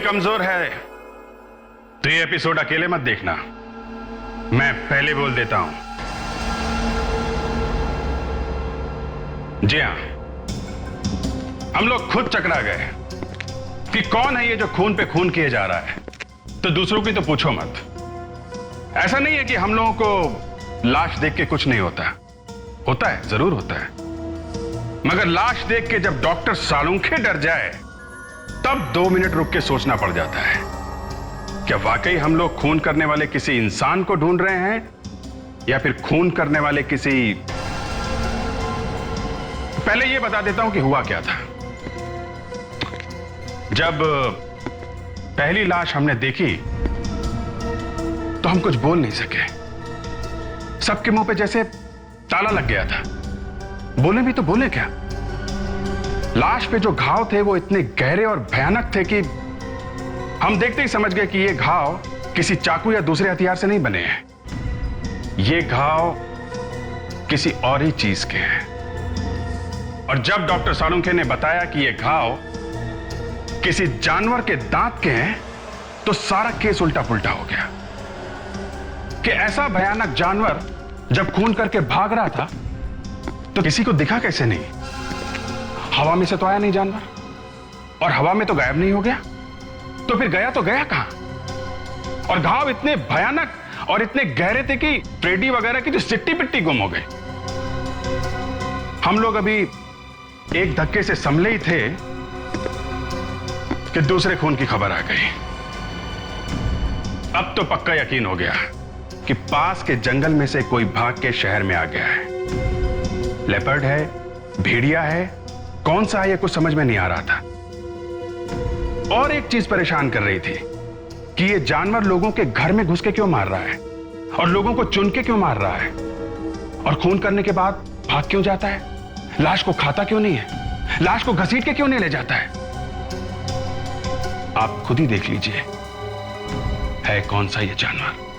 कमजोर है तो ये एपिसोड अकेले मत देखना, मैं पहले बोल देता हूं। जी हां, हम लोग खुद चकरा गए कि कौन है ये जो खून पे खून किए जा रहा है, तो दूसरों की तो पूछो मत। ऐसा नहीं है कि हम लोगों को लाश देख के कुछ नहीं होता, होता है, जरूर होता है, मगर लाश देख के जब डॉक्टर सालुंखे डर जाए तब 2 मिनट रुक के सोचना पड़ जाता है, क्या वाकई हम लोग खून करने वाले किसी इंसान को ढूंढ रहे हैं या फिर खून करने वाले किसी। पहले यह बता देता हूं कि हुआ क्या था। जब पहली लाश हमने देखी तो हम कुछ बोल नहीं सके, सबके मुंह पे जैसे ताला लग गया था। बोले भी तो बोले क्या। लाश पे जो घाव थे वो इतने गहरे और भयानक थे कि हम देखते ही समझ गए कि ये घाव किसी चाकू या दूसरे हथियार से नहीं बने हैं, ये घाव किसी और ही चीज के हैं। और जब डॉक्टर सालुंखे ने बताया कि ये घाव किसी जानवर के दांत के हैं तो सारा केस उल्टा पुल्टा हो गया कि ऐसा भयानक जानवर जब खून करके भाग रहा था तो किसी को दिखा कैसे नहीं। हवा में से तो आया नहीं जानवर, और हवा में तो गायब नहीं हो गया, तो फिर गया तो गया कहां। और घाव इतने भयानक और इतने गहरे थे कि फ्रेडी वगैरह की जो सिट्टी पिट्टी गुम हो गई। हम लोग अभी एक धक्के से संभले ही थे कि दूसरे खून की खबर आ गई। अब तो पक्का यकीन हो गया कि पास के जंगल में से कोई भाग के शहर में आ गया है। लेपर्ड है, भेड़िया है, कौन सा है ये कुछ समझ में नहीं आ रहा था। और एक चीज परेशान कर रही थी कि ये जानवर लोगों के घर में घुस के क्यों मार रहा है और लोगों को चुन के क्यों मार रहा है, और खून करने के बाद भाग क्यों जाता है, लाश को खाता क्यों नहीं है, लाश को घसीट के क्यों नहीं ले जाता है। आप खुद ही देख लीजिए है कौन सा ये जानवर।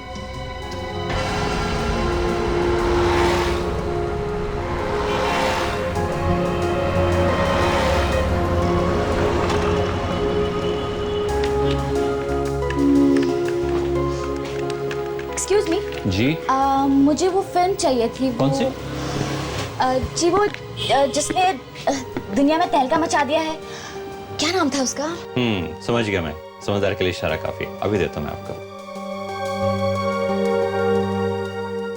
एक्सक्यूज मी जी मुझे वो फिल्म चाहिए थी। कौन सी? जी वो जिसने दुनिया में तहलका मचा दिया है, क्या नाम था उसका? समझ गया मैं, समझदार के लिए इशारा काफी। अभी देता हूं मैं आपको।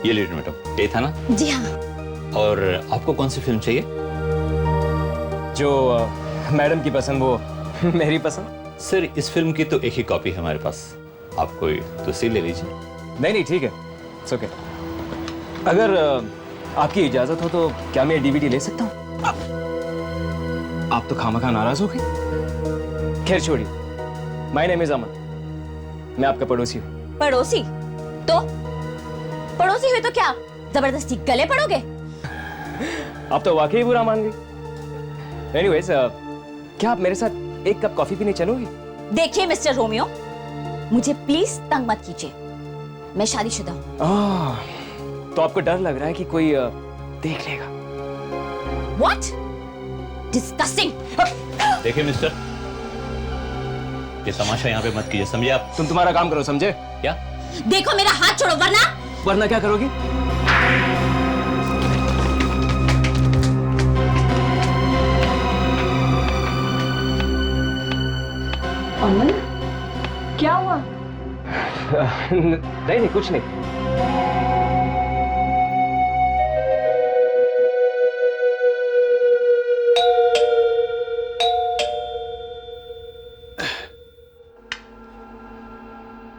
ये लीजिए मैडम, ये था ना? जी हाँ। और आपको कौन सी फिल्म चाहिए? जो मैडम की पसंद वो मेरी पसंद। सर इस फिल्म की तो एक ही कॉपी है हमारे पास, आप कोई दूसरी ले लीजिए। नहीं ठीक है, इट्स ओके। अगर आपकी इजाजत हो तो क्या मैं डीवीडी ले सकता हूँ? आप तो खामखा नाराज हो गए। खैर छोड़िए, माय नेम इज अमन, मैं आपका पड़ोसी हूँ। पड़ोसी? तो पड़ोसी हुए तो क्या जबरदस्ती गले पड़ोगे? आप तो वाकई बुरा मान गई। एनीवेज, क्या आप मेरे साथ एक कप कॉफी पीने चलोगी? देखिए मिस्टर रोमियो, मुझे प्लीज तंग मत कीजिए, मैं शादीशुदा हूँ। तो आपको डर लग रहा है कि कोई देख लेगा? What? Disgusting! देखिए मिस्टर, ये तमाशा यहाँ पे मत कीजिए, समझे आप? तुम तुम्हारा काम करो, समझे? क्या? देखो मेरा हाथ छोड़ो वरना क्या करोगी? अमन, क्या हुआ? नहीं कुछ नहीं।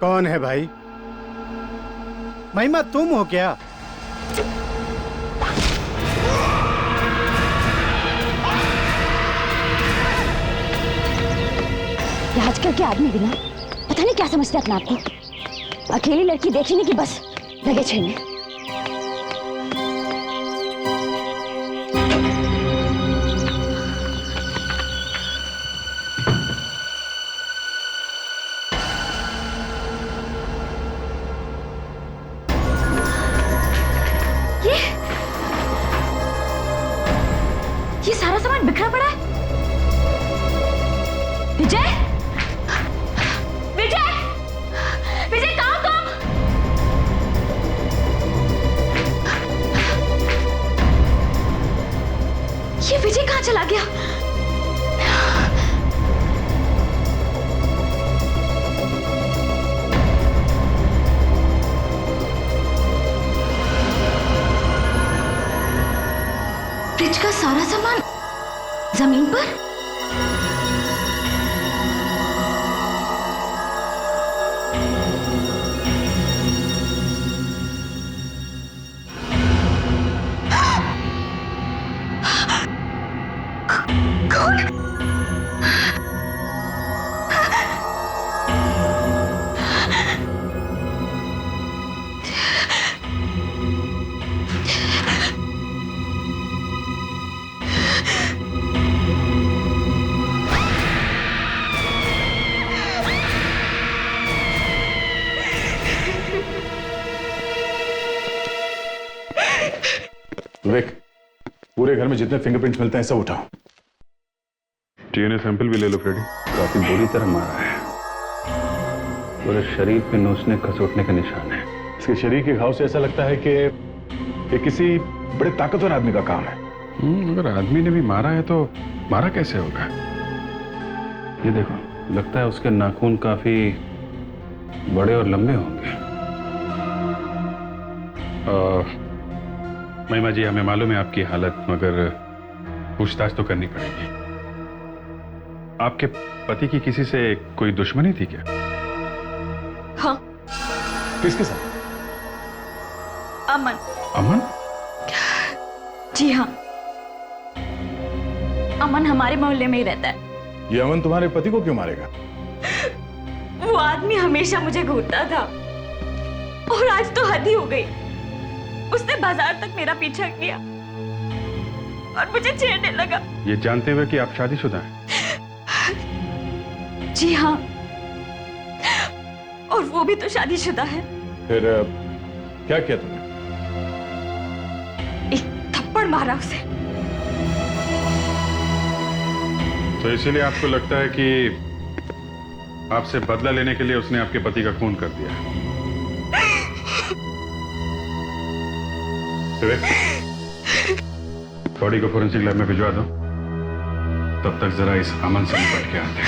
कौन है भाई? महिमा तुम हो क्या? आजकल के आदमी भी ना पता नहीं क्या समझते अपने आप को। अकेली लड़की देखी नहीं कि बस लगे छेड़ने। ये सारा सामान बिखरा पड़ा है। विजय, चला गया? फ्रिज का सारा सामान जमीन पर? विवेक, पूरे घर में जितने फिंगरप्रिंट्स मिलते हैं सब उठाओ। डीएनए सैंपल भी ले लो फ्रेडी। काफी बुरी तरह मारा है, पूरे शरीर पे नोचने खसोटने का निशान है। इसके शरीर के घाव से ऐसा लगता है कि ये किसी बड़े ताकतवर आदमी का काम है। अगर आदमी ने भी मारा है तो मारा कैसे होगा? ये देखो, लगता है उसके नाखून काफी बड़े और लंबे होंगे। महिमा जी, हमें मालूम है आपकी हालत, मगर पूछताछ तो करनी पड़ेगी। आपके पति की किसी से कोई दुश्मनी थी क्या? हाँ। किसके साथ? अमन। अमन? जी हाँ, अमन हमारे मोहल्ले में ही रहता है। ये अमन तुम्हारे पति को क्यों मारेगा? वो आदमी हमेशा मुझे घूरता था और आज तो हद ही हो गई। उसने बाजार तक मेरा पीछा किया और मुझे छेड़ने लगा। ये जानते हुए कि आप शादीशुदा हैं? जी हाँ, और वो भी तो शादीशुदा है। फिर क्या किया तुमने? एक थप्पड़ मारा उसे। तो इसीलिए आपको लगता है कि आपसे बदला लेने के लिए उसने आपके पति का खून कर दिया? बॉडी को फोरेंसिक लैब में भिजवा दो, तब तक जरा इस अमन से निपट के आते हैं।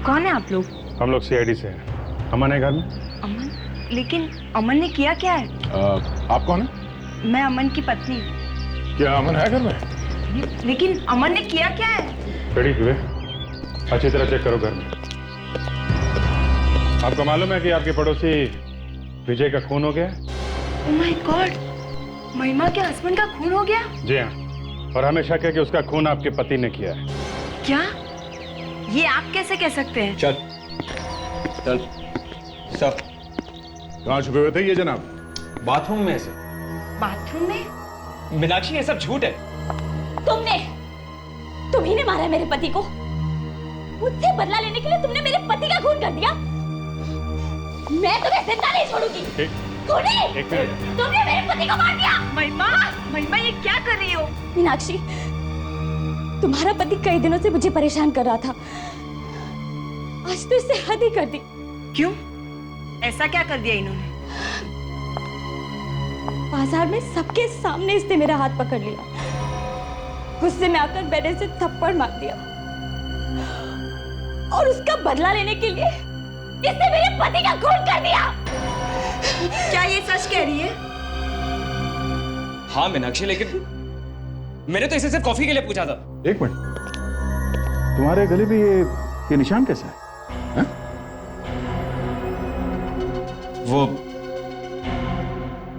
कौन है आप लोग? हम लोग सीआईडी से हैं। अमन है घर में? अमन? लेकिन अमन ने किया क्या है? आप कौन है? मैं अमन की पत्नी। क्या अमन है घर में? लेकिन अमन ने किया क्या है? रेडी हुए? अच्छी तरह चेक करो घर में। आपको मालूम है कि आपके पड़ोसी विजय का खून हो गया? ओह माय गॉड, महिमा के हस्बैंड का खून हो गया? जी हाँ, और हमें शक है कि उसका खून आपके पति ने किया है। क्या? ये आप कैसे कह सकते हैं? चल चल सब। कहाँ छुपे हुए थे ये जनाब? बाथरूम में से। बाथरूम में? मीनाक्षी, ये सब झूठ है। तुम्ही ने मारा है मेरे पति को। मुझसे बदला लेने के लिए तुमने मेरे पति का खून कर दिया। मैं तुम्हें जिंदा नहीं छोड़ूंगी। तुमने मेरे पति को मार दिया। महिमा, महिमा ये क्या कर रही हो? मीनाक्षी, तुम्हारा पति कई दिनों से मुझे परेशान कर रहा था। आज तो इससे हद ही कर दी। क्यों? ऐसा क्या कर दिया इन्होंने? बाजार में सबके सामने इसने मेरा हाथ पकड़ लिया। गुस्से में आकर मैंने इसे थप्पड़ मार दिया और उसका बदला लेने के लिए इसने मेरे पति का खून कर दिया। क्या ये सच कह रही है? हाँ मीनाक्षी, लेकिन मैंने तो इसे सिर्फ कॉफी के लिए पूछा था। एक मिनट, तुम्हारे गले पे ये निशान कैसा है? वो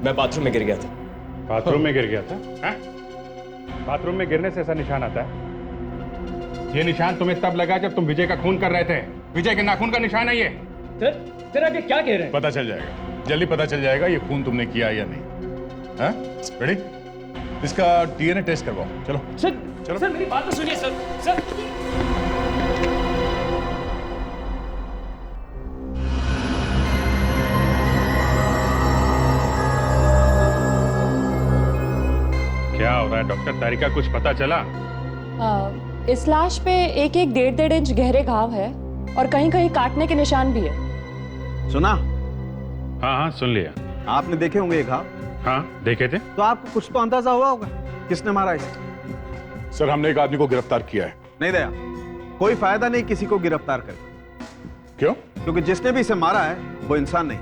मैं बाथरूम में गिर गया था। बाथरूम में गिर गया था? हाँ? बाथरूम में गिरने से ऐसा निशान आता है? ये निशान तुम्हें तब लगा जब तुम विजय का खून कर रहे थे। विजय के नाखून का निशान है ये। तेरा क्या कह रहे हैं? पता चल जाएगा, जल्दी पता चल जाएगा ये खून तुमने किया या नहीं। हाँ? रेडी? इसका डीएनए टेस्ट करवाओ। चलो सर, चलो। सर मेरी बात तो सुनिए सर। सर क्या हो रहा है डॉक्टर तारिका, कुछ पता चला? इस लाश पे एक एक 1.5 इंच गहरे घाव है और कहीं कहीं काटने के निशान भी है। सुना? हाँ हाँ, सुन लिया। आपने देखे होंगे ये घाव? हाँ, देखे थे। तो आपको कुछ तो अंदाजा हुआ होगा किसने मारा इसे? सर, हमने एक आदमी को गिरफ्तार किया है। नहीं दया, कोई फायदा नहीं किसी को गिरफ्तार करके। क्यों? क्योंकि जिसने भी इसे मारा है वो इंसान नहीं।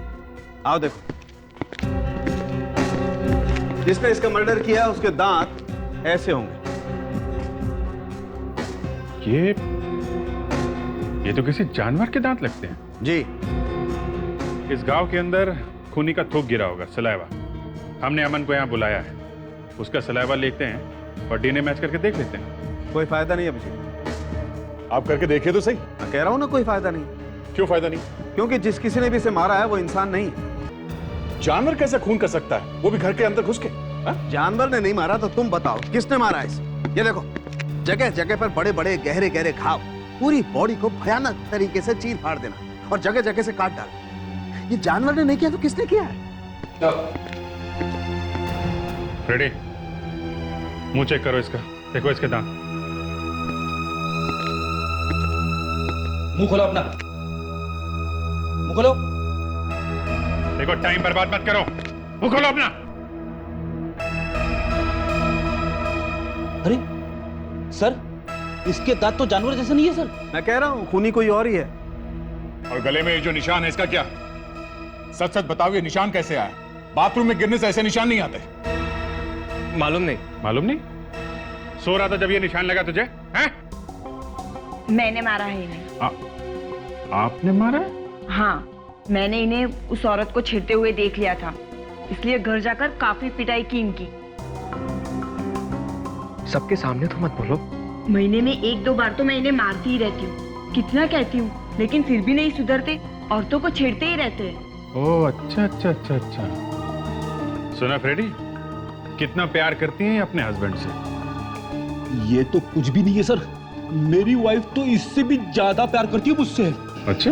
आओ देखो, जिसने इसका मर्डर किया उसके दांत ऐसे होंगे। ये तो किसी जानवर के दांत लगते हैं। जी। इस गांव के अंदर खूनी का थूक गिरा होगा, सलाइवा। हमने अमन को यहाँ बुलाया है, उसका सलाइवा लेते हैं और डीएनए मैच करके देख लेते हैं। कोई फायदा नहीं अभिजीत। आप करके देखिए तो सही। मैं कह रहा हूं ना, कोई फायदा नहीं। क्यों फायदा नहीं? क्योंकि जिस किसी ने भी इसे मारा है वो इंसान नहीं। जानवर कैसे खून कर सकता है, वो भी घर के अंदर घुस के? जानवर ने नहीं मारा तो तुम बताओ किसने मारा इसे? ये देखो, जगह जगह पर बड़े बड़े गहरे गहरे घाव, पूरी बॉडी को भयानक तरीके से चीर फाड़ देना और जगह जगह से काट डालना। ये जानवर ने नहीं किया तो किसने किया है? फ्रेडी, मुंह चेक करो इसका, देखो इसके दांत। मुंह खोलो अपना, मुंह खोलो। देखो, टाइम बर्बाद मत करो, मुंह खोलो अपना। अरे सर, इसके दांत तो जानवर जैसे नहीं है सर। मैं कह रहा हूं खूनी कोई और ही है। और गले में ये जो निशान है इसका क्या? सच सच बताओ, ये निशान कैसे आया? बाथरूम में गिरने से ऐसे निशान नहीं आते। मालूम नहीं। मालूम नहीं? सो रहा था जब ये निशान लगा तुझे? हैं? मैंने मारा है इन्हें। आपने मारा? हाँ, मैंने इन्हें उस औरत को छेड़ते हुए देख लिया था, इसलिए घर जाकर काफी पिटाई की इनकी। सबके सामने तो मत बोलो। महीने में 1-2 बार तो मैं इन्हें मारती ही रहती हूँ। कितना कहती हूँ, लेकिन फिर भी नहीं सुधरते, औरतों को छेड़ते ही रहते हैं। ओह, अच्छा अच्छा अच्छा अच्छा। सुना फ्रेडी, कितना प्यार करती हैं अपने हस्बैंड से? ये तो कुछ भी नहीं है सर, मेरी वाइफ तो इससे भी ज्यादा प्यार करती है मुझसे। अच्छा,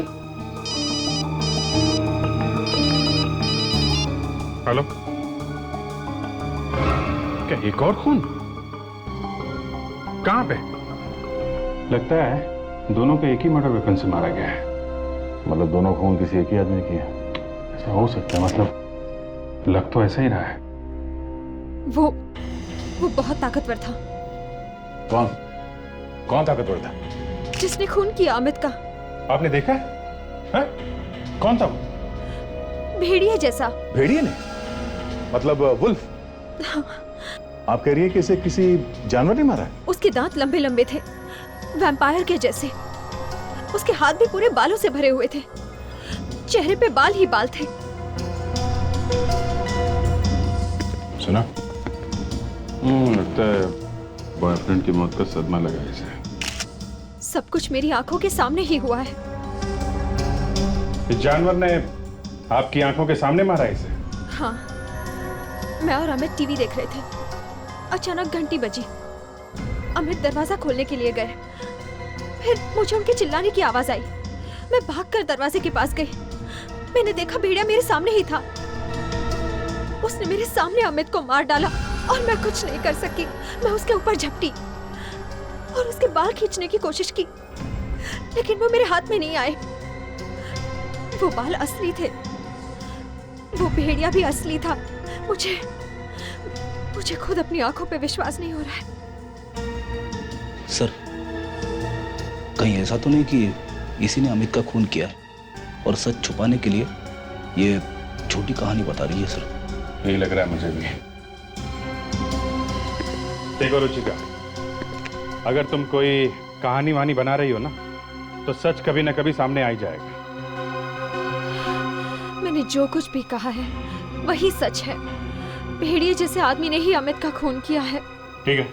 हेलो, क्या एक और खून? कहां पे? लगता है दोनों को एक ही मर्डर वेपन से मारा गया है। मतलब दोनों खून किसी एक ही आदमी की है? ऐसा हो सकता है, मतलब लग तो ऐसा ही रहा है। वो बहुत ताकतवर था। कौन? कौन ताकतवर था? जिसने खून किया अमित का। आपने देखा है? हैं? कौन था वो? भेड़िया जैसा। भेड़िए ने? मतलब वुल्फ? आप कह रही है कि इसे किसी जानवर ने मारा है? उसके दांत लंबे लंबे थे, वैम्पायर के जैसे। उसके हाथ भी पूरे बालों से भरे हुए थे, चेहरे पे बाल ही बाल थे। सुना? लगता है बॉयफ्रेंड की मौत का सदमा लगा इसे। सब कुछ मेरी आंखों के सामने ही हुआ है। इस जानवर ने आपकी आंखों के सामने मारा इसे? हाँ, मैं और अमित टीवी देख रहे थे। अचानक घंटी बजी। अमित दरवाजा खोलने के लिए गए, फिर मुझे उनके चिल्लाने की आवाज आई। मैं भागकर दरवाजे के पास गई। मैंने देखा भेड़िया मेरे सामने ही था। उसने मेरे सामने अमित को मार डाला और मैं कुछ नहीं कर सकी। मैं उसके ऊपर झपटी और उसके बाल खींचने की कोशिश की, लेकिन वो मेरे हाथ में नहीं आए। वो बाल असली थे, वो भेड़िया भी असली था। मुझे खुद अपनी आंखों पे विश्वास नहीं हो रहा है। सर, कहीं ऐसा तो नहीं कि इसी ने अमित का खून किया है और सच छुपाने के लिए ये झूठी कहानी बता रही है? सर, यही लग रहा है मुझे भी। देखो रुचिका, अगर तुम कोई कहानी वहानी बना रही हो ना, तो सच कभी ना कभी सामने आ ही जाएगा। मैंने जो कुछ भी कहा है वही सच है। भेड़िए जैसे आदमी ने ही अमित का खून किया है। ठीक है,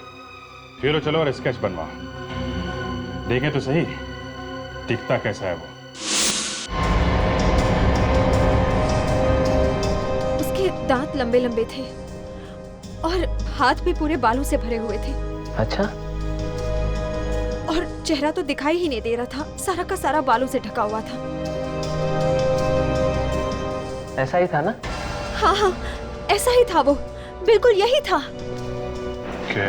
फिर चलो और स्केच बनवाओ, देखें तो सही दिखता कैसा है वो। उसके दांत लंबे लंबे थे और हाथ भी पूरे बालों से भरे हुए थे। अच्छा। और चेहरा तो दिखाई ही नहीं दे रहा था, सारा का सारा बालों से ढका हुआ था। ऐसा ही था ना? हाँ हाँ, ऐसा ही था वो, बिल्कुल यही था। ओके,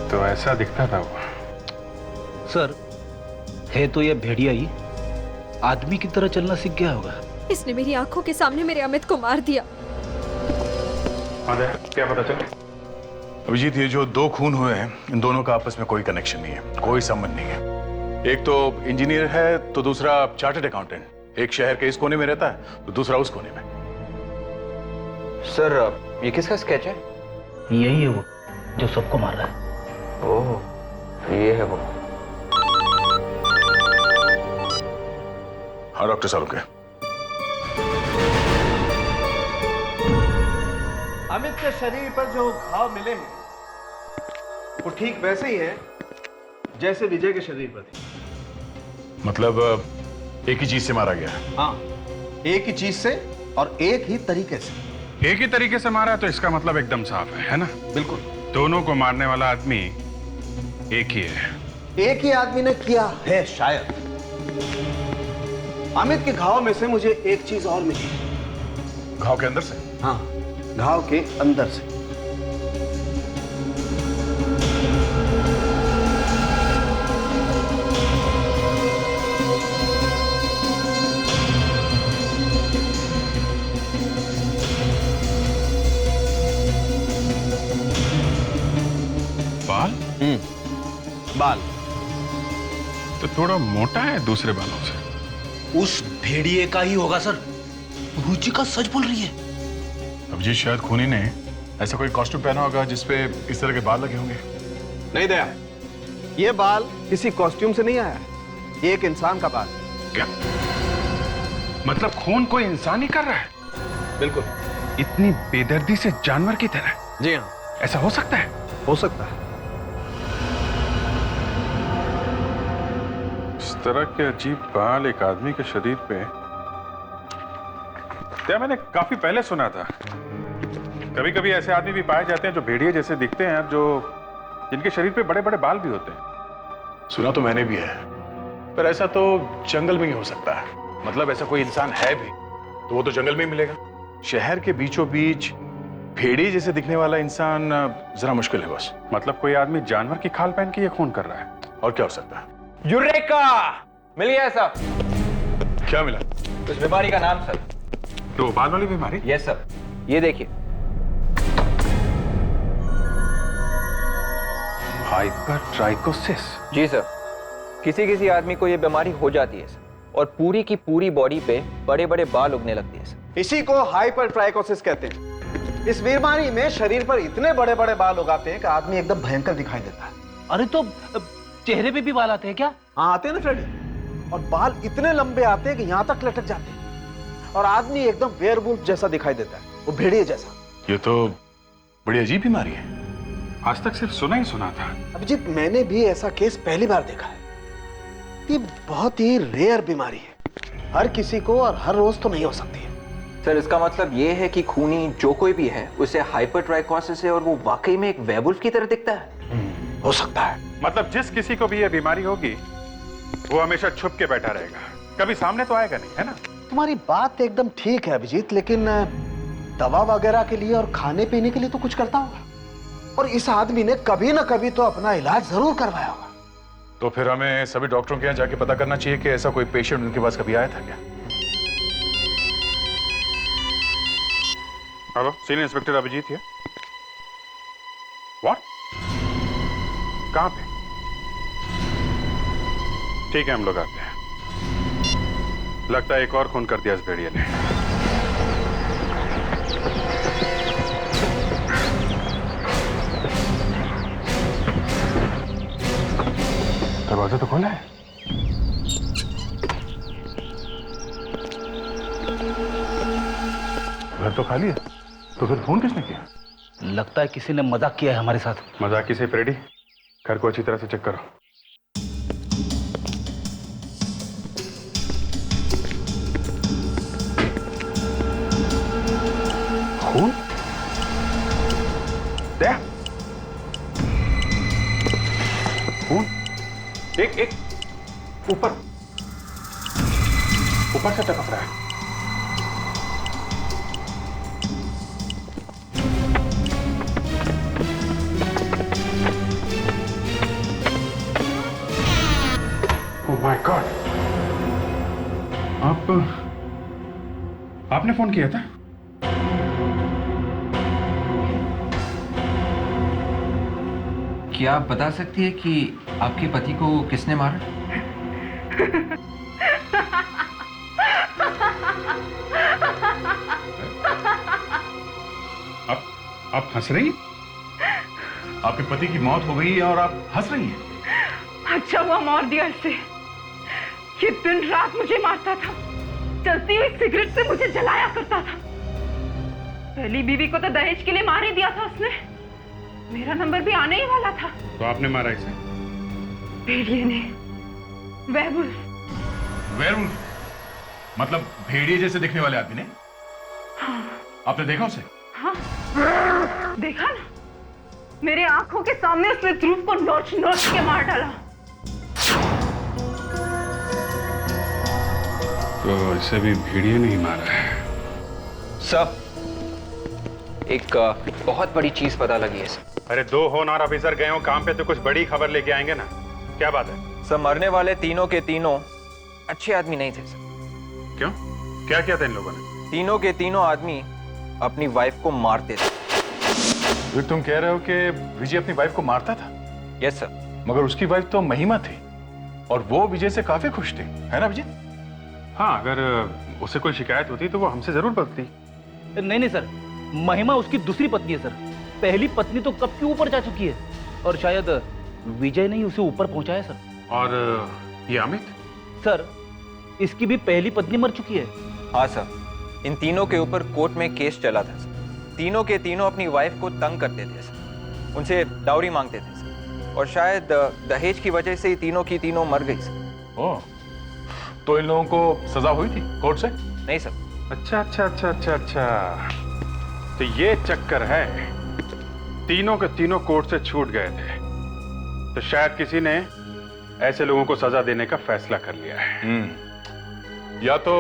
तो ऐसा दिखता था वो। सर, है तो ये भेड़िया ही आदमी की तरह चलना सीख गया होगा। इसने मेरी आंखों के सामने मेरे अमित को मार दिया। क्या पता चला? अभिजीत, ये जो दो खून हुए हैं, इन दोनों का आपस में कोई कनेक्शन नहीं है, कोई संबंध नहीं है। एक तो इंजीनियर है तो दूसरा चार्टर्ड अकाउंटेंट। एक शहर के इस कोने में रहता है तो दूसरा उस कोने में। सर, ये किसका स्केच है? यही है वो जो सबको मार रहा है। ओह, ये है वो। हाँ डॉक्टर सालुंके। अमित के शरीर पर जो घाव मिले हैं वो ठीक वैसे ही है जैसे विजय के शरीर पर थे। मतलब एक ही चीज से मारा गया? हाँ, एक ही चीज से और एक ही तरीके से। एक ही तरीके से मारा है तो इसका मतलब एकदम साफ है ना? बिल्कुल। दोनों को मारने वाला आदमी एक ही है। एक ही आदमी ने किया है शायद। अमित के घाव में से मुझे एक चीज और मिली। घाव के अंदर से? हाँ, घाव के अंदर से। बाल? बाल तो थोड़ा मोटा है दूसरे बालों से। उस भेड़िए का ही होगा सर। रुचिका सच बोल रही है। अभिजीत, शायद खूनी ने ऐसा कोई कॉस्ट्यूम पहना होगा जिसपे इस तरह के बाल लगे होंगे। नहीं दया, ये बाल किसी कॉस्ट्यूम से नहीं आया है, ये एक इंसान का बाल। क्या मतलब खून कोई इंसान ही कर रहा है? बिल्कुल। इतनी बेदर्दी से जानवर की तरह? जी हाँ, ऐसा हो सकता है? हो सकता है। इस तरह के अजीब बाल एक आदमी के शरीर पे, क्या मैंने काफी पहले सुना था। कभी कभी ऐसे आदमी भी पाए जाते हैं जो भेड़िए जैसे दिखते हैं, जो जिनके शरीर पे बड़े बड़े बाल भी होते हैं। सुना तो मैंने भी है, पर ऐसा तो जंगल में ही हो सकता है। मतलब ऐसा कोई इंसान है भी तो वो तो जंगल में ही मिलेगा। शहर के बीचों बीच भेड़िए जैसे दिखने वाला इंसान जरा मुश्किल है बस। मतलब कोई आदमी जानवर की खाल पहन के ये खून कर रहा है? और क्या हो सकता है? यूरेका! मिल गया सर। क्या मिला? उस बीमारी का नाम सर। तो बाल वाली बीमारी? यस सर, ये देखिए। हाइपरट्राइकोसिस। जी सर, किसी किसी आदमी को ये बीमारी हो जाती है सर, और पूरी की पूरी बॉडी पे बड़े बड़े बाल उगने लगते हैं सर। इसी को हाइपरट्राइकोसिस कहते हैं। इस बीमारी में शरीर पर इतने बड़े बड़े बाल उगाते हैं कि आदमी एकदम भयंकर दिखाई देता है। अरे तो चेहरे पे भी बाल आते हैं क्या? हाँ, आते हैं ना फ्रेडी। और बाल इतने लंबे आते हैं कि यहां तक लटक जाते हैं और आदमी एकदम वेयरवुल्फ जैसा दिखाई देता है, वो भेड़िए जैसा। ये तो बड़ी अजीब बीमारी है। आज तक सिर्फ सुना ही सुना था। अभिजीत, मैंने भी ऐसा केस पहली बार देखा है। ये बहुत ही रेयर बीमारी है, हर किसी को और हर रोज तो नहीं हो सकती है। सर, इसका मतलब ये है कि खूनी जो कोई भी है उसे हाइपरट्राइकोसिस है और वो वाकई में एक वेयरवुल्फ की तरह दिखता है। हो सकता है। मतलब जिस किसी को भी ये बीमारी होगी वो हमेशा छुप के बैठा रहेगा, कभी सामने तो आएगा नहीं, है ना? तुम्हारी बात एकदम ठीक है अभिजीत, लेकिन दवा वगैरह के लिए और खाने पीने के लिए तो कुछ करता होगा, और इस आदमी ने कभी ना कभी तो अपना इलाज जरूर करवाया होगा। तो फिर हमें सभी डॉक्टरों के यहाँ जाके पता करना चाहिए कि ऐसा कोई पेशेंट उनके पास कभी आया था क्या? हेलो, सीनियर इंस्पेक्टर अभिजीत है। व्हाट? कहां पे? ठीक है, हम लोग आते हैं। लगता है एक और खून कर दिया इस भेड़िए ने। दरवाजा तो खोला है। घर तो खाली है, तो फिर फोन किसने किया? लगता है किसी ने मजाक किया है हमारे साथ। मजाक किसे फ्रेडी? घर को अच्छी तरह से चेक करो। खून? दया? खून? एक ऊपर से टपक रहा है। ओह माय गॉड, आपने फोन किया था? क्या आप बता सकती है कि आपके पति को किसने मारा? आप हंस रही हैं? आपके पति की मौत हो गई है और आप हंस रही हैं? अच्छा हुआ मार दिया इसे। ये दिन रात मुझे मारता था, चलती हुई सिगरेट से मुझे जलाया करता था। पहली बीवी को तो दहेज के लिए मार ही दिया था उसने। मेरा नंबर भी आने ही वाला था। तो आपने मारा इसे? भेड़िए ने, वेयरवुल्फ। वेयरवुल्फ मतलब भेड़िए जैसे दिखने वाले आदमी ने? हाँ। आपने देखा उसे? हाँ, देखा ना, मेरे आंखों के सामने उसने ध्रुव को नोच नोच के मार डाला। तो इसे भी भेड़िए ने ही मारा है। सर, एक बहुत बड़ी चीज पता लगी है सर। अरे दो होनहार ऑफिसर गए हो काम पे तो कुछ बड़ी खबर लेके आएंगे ना। क्या बात है? सर, मरने वाले तीनों के तीनों अच्छे आदमी नहीं थे सर। क्यों? क्या किया था इन लोगों ने? तीनों के तीनों आदमी अपनी वाइफ को मारते थे। फिर तुम कह रहे हो कि विजय अपनी वाइफ को मारता था? Yes sir. मगर उसकी वाइफ तो महिमा थी और वो विजय से काफी खुश थी, है ना विजय? हाँ, अगर उसे कोई शिकायत होती तो वो हमसे जरूर बताती। नहीं सर, महिमा उसकी दूसरी पत्नी है सर। पहली पत्नी तो कब की ऊपर जा चुकी है और शायद विजय ने ही उसे ऊपर पहुंचाया सर। और ये अमित? सर, इसकी भी पहली पत्नी मर चुकी है। हाँ सर, इन तीनों के ऊपर कोर्ट में केस चला था सर। तीनों के तीनों अपनी वाइफ को तंग करते थे सर, उनसे डाउरी मांगते थे सर, और शायद दहेज की वजह से ही तीनों की तीनों मर गई सर। ओह, तो इन लोगों को सजा हुई थी कोर्ट से? नहीं सर। अच्छा। तो ये चक्कर है, तीनों के तीनों कोर्ट से छूट गए थे तो शायद किसी ने ऐसे लोगों को सजा देने का फैसला कर लिया है। या तो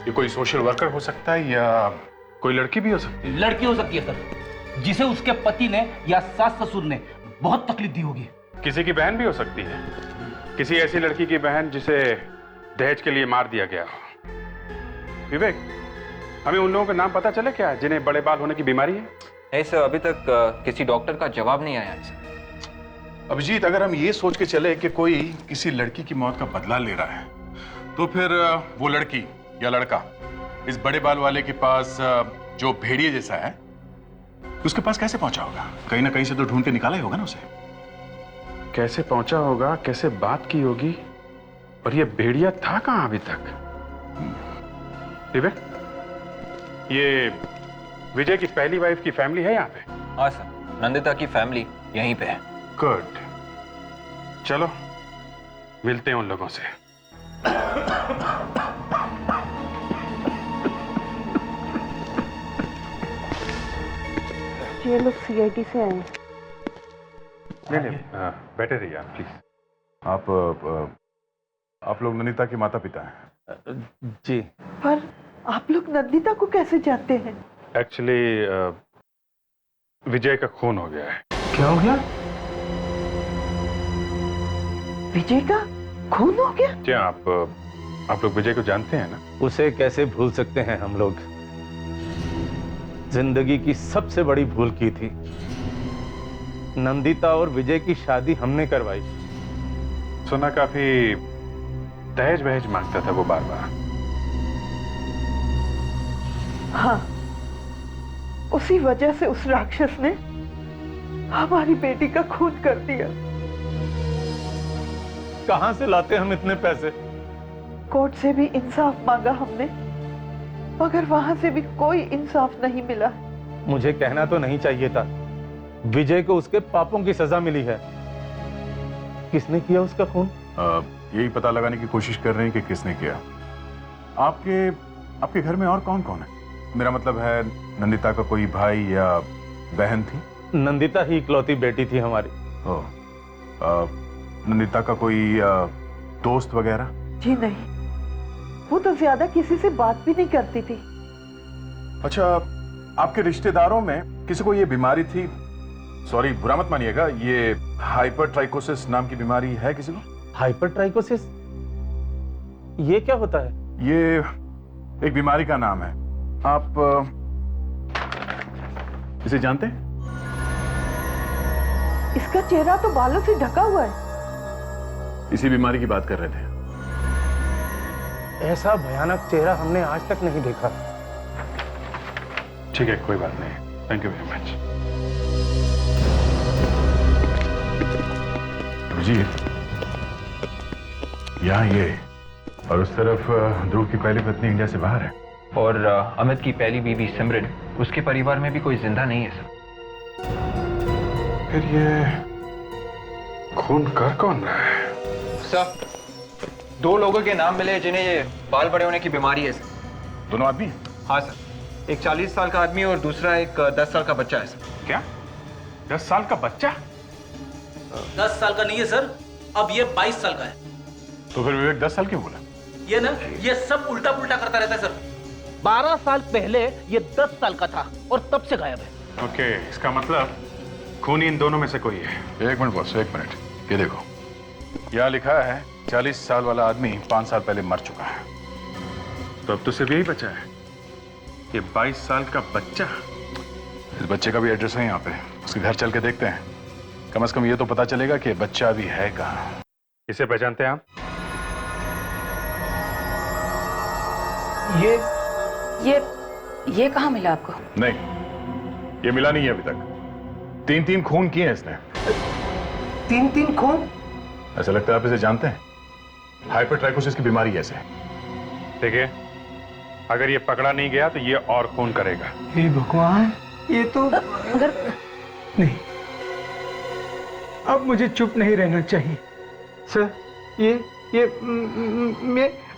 ये कोई सोशल वर्कर हो सकता है या कोई लड़की भी हो सकती है। लड़की हो सकती है सर, जिसे उसके पति ने या सास ससुर ने बहुत तकलीफ दी होगी। किसी की बहन भी हो सकती है, किसी ऐसी लड़की की बहन जिसे दहेज के लिए मार दिया गया हो। विवेक, हमें उन लोगों का नाम पता चले क्या जिन्हें बड़े बाल होने की बीमारी है? नहीं सर, अभी तक किसी डॉक्टर का जवाब नहीं आया है सर। अभिजीत, अगर हम ये सोच के चले कि कोई किसी लड़की की मौत का बदला ले रहा है तो फिर वो लड़की या लड़का इस बड़े बाल वाले के पास जो भेड़िए जैसा है उसके पास कैसे पहुंचा होगा? कहीं ना कहीं से तो ढूंढ के निकाला ही होगा ना उसे। कैसे पहुंचा होगा, कैसे बात की होगी, और ये भेड़िया था कहां अभी तक? विवेक, ये विजय की पहली वाइफ की फैमिली है यहाँ पे? हाँ सर, नंदिता की फैमिली यहीं पे है। गुड, चलो मिलते हैं उन लोगों से। ये लोग सीआईडी से आए। नहीं, बैठे रहिए आप प्लीज। आप लोग नंदिता के माता पिता हैं? जी। पर आप लोग नंदिता को कैसे जानते हैं? एक्चुअली विजय का खून हो गया है। क्या हो गया? विजय का खून हो गया? क्या आप लोग विजय को जानते हैं ना? उसे कैसे भूल सकते हैं हम लोग? जिंदगी की सबसे बड़ी भूल की थी। नंदिता और विजय की शादी हमने करवाई। सुना काफी दहेज वहेज मांगता था वो बार बार। हाँ, उसी वजह से उस राक्षस ने हमारी बेटी का खून कर दिया। कहां से लाते हम इतने पैसे? कोर्ट से भी इंसाफ मांगा हमने, मगर वहां से भी कोई इंसाफ नहीं मिला। मुझे कहना तो नहीं चाहिए था। विजय को उसके पापों की सजा मिली है। किसने किया उसका खून? यही पता लगाने की कोशिश कर रहे हैं कि किसने किया। आपके घर में और कौन कौन है? मेरा मतलब है नंदिता का कोई भाई या बहन थी? नंदिता ही इकलौती बेटी थी हमारी। नंदिता का कोई दोस्त वगैरह? जी नहीं, वो तो ज्यादा किसी से बात भी नहीं करती थी। अच्छा, आपके रिश्तेदारों में किसी को ये बीमारी थी? सॉरी, बुरा मत मानिएगा, ये हाइपरट्राइकोसिस नाम की बीमारी है किसी को? हाइपरट्राइकोसिस, ये क्या होता है? ये एक बीमारी का नाम है। आप इसे जानते हैं? इसका चेहरा तो बालों से ढका हुआ है। इसी बीमारी की बात कर रहे थे। ऐसा भयानक चेहरा हमने आज तक नहीं देखा। ठीक है, कोई बात नहीं। Thank you very much. Abhijit, यहाँ ये और उस तरफ ध्रुव की पहली पत्नी इंडिया से बाहर है। और अमित की पहली बीवी सिमरन, उसके परिवार में भी कोई जिंदा नहीं है सर। फिर ये खून कर कौन रहा है? सर, 2 लोगों के नाम मिले जिन्हें ये बाल बड़े होने की बीमारी है सर। दोनों आदमी? हाँ सर, एक 40 साल का आदमी और दूसरा एक 10 साल का बच्चा है सर। क्या 10 साल का बच्चा? 10 साल का नहीं है सर, अब ये 22 साल का है। तो फिर विवेक 10 साल क्यों बोला? ये ना, ये सब उल्टा पुल्टा करता रहता है सर। 12 साल पहले ये 10 साल का था और तब से गायब है। ओके, इसका मतलब खूनी इन दोनों में से कोई है। एक मिनट बॉस, एक मिनट। ये देखो, यहाँ लिखा है 40 साल वाला आदमी 5 साल पहले मर चुका है। तो अब तो सिर्फ यही बचा है, ये 22 साल का बच्चा। इस बच्चे का भी एड्रेस है यहाँ पे, उसके घर चल के देखते हैं। कम से कम ये तो पता चलेगा कि बच्चा अभी है कहाँ। इसे पहचानते हैं आप? ये कहाँ मिला आपको? नहीं, ये मिला नहीं है अभी तक। 3 खून किए हैं इसने। 3 खून? ऐसा लगता है आप इसे जानते हैं। हाइपरट्राइकोसिस की बीमारी ऐसे। देखिए, अगर ये पकड़ा नहीं गया तो ये और खून करेगा। हे भगवान, ये तो अगर नहीं, अब मुझे चुप नहीं रहना चाहिए। सर,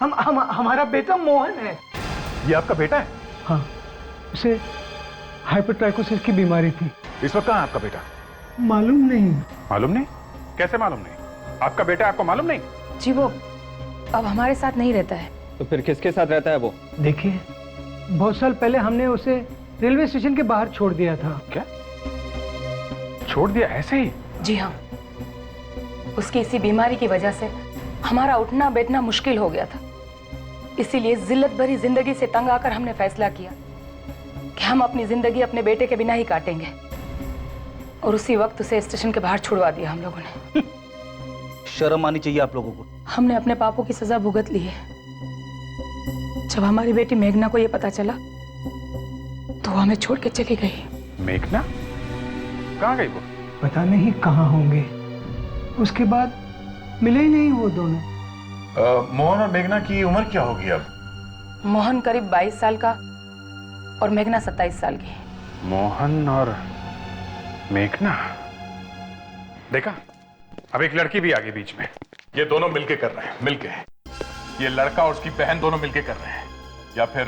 हमारा बेटा मोहन है। ये आपका बेटा है? हाँ, उसे हाइपरट्राइकोसिस की बीमारी थी। इस वक्त कहाँ है आपका बेटा? मालूम नहीं। मालूम नहीं? कैसे मालूम नहीं? आपका बेटा आपको मालूम नहीं? जी, वो अब हमारे साथ नहीं रहता है। तो फिर किसके साथ रहता है वो? देखिए, बहुत साल पहले हमने उसे रेलवे स्टेशन के बाहर छोड़ दिया था। क्या छोड़ दिया ऐसे ही? जी हाँ, उसकी इसी बीमारी की वजह से हमारा उठना बैठना मुश्किल हो गया था। इसीलिए जिल्लत भरी जिंदगी से तंग आकर हमने फैसला किया कि हम अपनी जिंदगी अपने बेटे के बिना ही काटेंगे। और उसी वक्त उसे स्टेशन के बाहर छुड़वा दिया हम लोगों ने। शर्म आनी चाहिए आप लोगों को। हमने अपने पापों की सजा भुगत ली है। जब हमारी बेटी मेघना को यह पता चला तो वो हमें छोड़ के चली गई। मेघना कहाँ गई वो? पता नहीं कहाँ होंगे। उसके बाद मिले ही नहीं वो दोनों। मोहन और मेघना की उम्र क्या होगी अब? मोहन करीब 22 साल का और मेघना 27 साल की। मोहन और मेघना। देखा, अब एक लड़की भी आ गई बीच में। ये दोनों मिलके कर रहे हैं, मिलके। ये लड़का और उसकी बहन दोनों मिलके कर रहे हैं, या फिर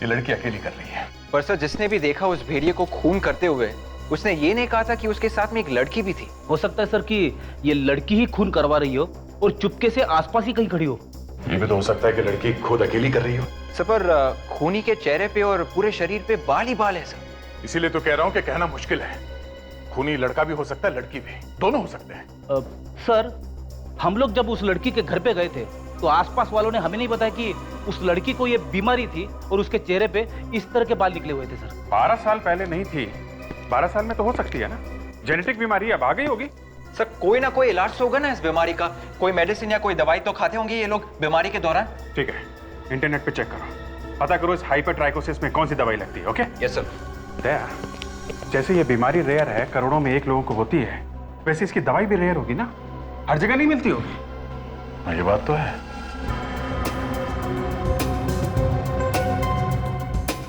ये लड़की अकेली कर रही है। पर सर, जिसने भी देखा उस भेड़िए को खून करते हुए, उसने ये नहीं कहा था कि उसके साथ में एक लड़की भी थी। हो सकता है सर कि ये लड़की ही खून करवा रही हो और चुपके से आसपास ही कहीं खड़ी हो। ये भी तो हो सकता है कि लड़की खुद अकेली कर रही हो। सर, पर खूनी के चेहरे पे और पूरे शरीर पे बाल ही बाल है सर। इसीलिए तो कह रहा हूं कि कहना मुश्किल है। खूनी लड़का भी हो सकता है, लड़की भी, दोनों हो सकते हैं। सर, हम लोग जब उस लड़की के घर पे गए थे तो आसपास वालों ने हमें नहीं बताया कि उस लड़की को ये बीमारी थी और उसके चेहरे पे इस तरह के बाल निकले हुए थे सर। 12 साल पहले नहीं थी, 12 साल में तो हो सकती है ना। जेनेटिक बीमारी अब आ गई होगी। सर, कोई ना कोई इलाज तो होगा ना इस बीमारी का। कोई मेडिसिन या कोई दवाई तो खाते होंगे ये लोग बीमारी के दौरान। ठीक है, इंटरनेट पे चेक करो, पता करो इस हाइपरट्राइकोसिस में कौन सी दवाई लगती है। ओके? Yes sir. दया, जैसे ये बीमारी रेयर है, करोड़ों में 1 लोगों को होती है, वैसे इसकी दवाई भी रेयर होगी ना, हर जगह नहीं मिलती होगी। ये बात तो है।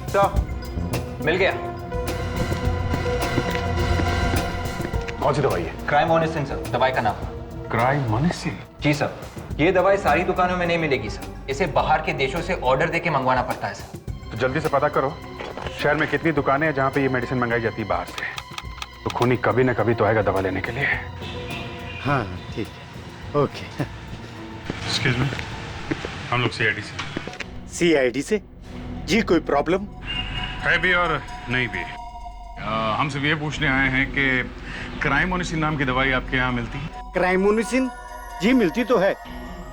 सर, मिल गया। कौन सी दवाई है? क्राइमोनिसिन सर, दवाई का नाम। क्राइमोनिसिन? जी सर, ये दवाई सारी दुकानों में नहीं मिलेगी सर। इसे बाहर के देशों से ऑर्डर देके मंगवाना पड़ता है सर। तो जल्दी से पता करो शहर में कितनी दुकानें हैं जहां पे ये मेडिसिन मंगाई जाती है बाहर से। तो खूनी कभी ना कभी तो आएगा दवा लेने के लिए। हाँ ठीक है, ओके। एक्सक्यूज मी, हम लोग सीआईडी से। सीआईडी से? जी, कोई प्रॉब्लम है भी और नहीं भी। हम सिर्फ ये पूछने आए हैं कि क्राइमोनिसिन नाम की दवाई आपके यहाँ मिलती है? क्राइमोनिसिन? जी मिलती तो है,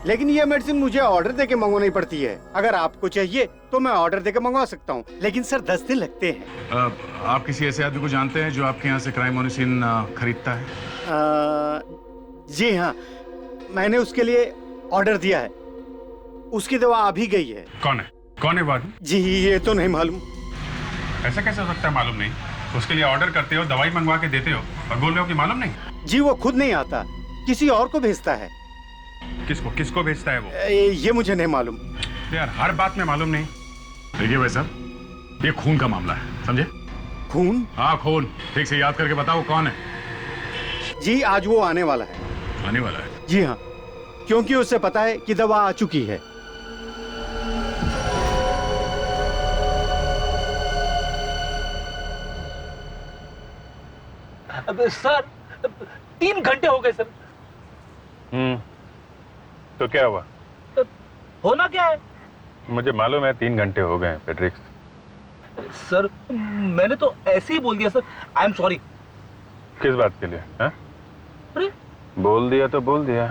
लेकिन ये मेडिसिन मुझे ऑर्डर देके मंगवानी पड़ती है। अगर आपको चाहिए तो मैं ऑर्डर देके मंगवा सकता हूँ, लेकिन सर 10 दिन लगते हैं। आप किसी ऐसे आदमी को जानते हैं जो आपके यहाँ से क्राइमोनिसिन खरीदता है? जी हाँ, मैंने उसके लिए ऑर्डर दिया है। उसकी दवा अभी गई है। कौन है वो आदमी? जी ये तो नहीं मालूम। ऐसा कैसे हो सकता है मालूम नहीं? उसके लिए ऑर्डर करते हो, दवाई मंगवा के देते हो और बोल रहे हो कि मालूम नहीं? जी वो खुद नहीं आता, किसी और को भेजता है। किसको भेजता है वो? ये मुझे नहीं मालूम। यार हर बात में मालूम नहीं। देखिए भाई साहब, ये खून का मामला है, समझे? खून? हाँ खून। ठीक से याद करके बताओ कौन है? जी आज वो आने वाला है। आने वाला है? जी हाँ, क्योंकि उसे पता है कि दवा आ चुकी है। अब सर 3 घंटे हो गए सर। तो क्या हुआ? होना क्या है? मुझे मालूम है 3 घंटे हो गए फ्रेडरिक्स। सर मैंने तो ऐसे ही बोल दिया सर। I am sorry. किस बात के लिए? हाँ? अरे बोल दिया तो बोल दिया।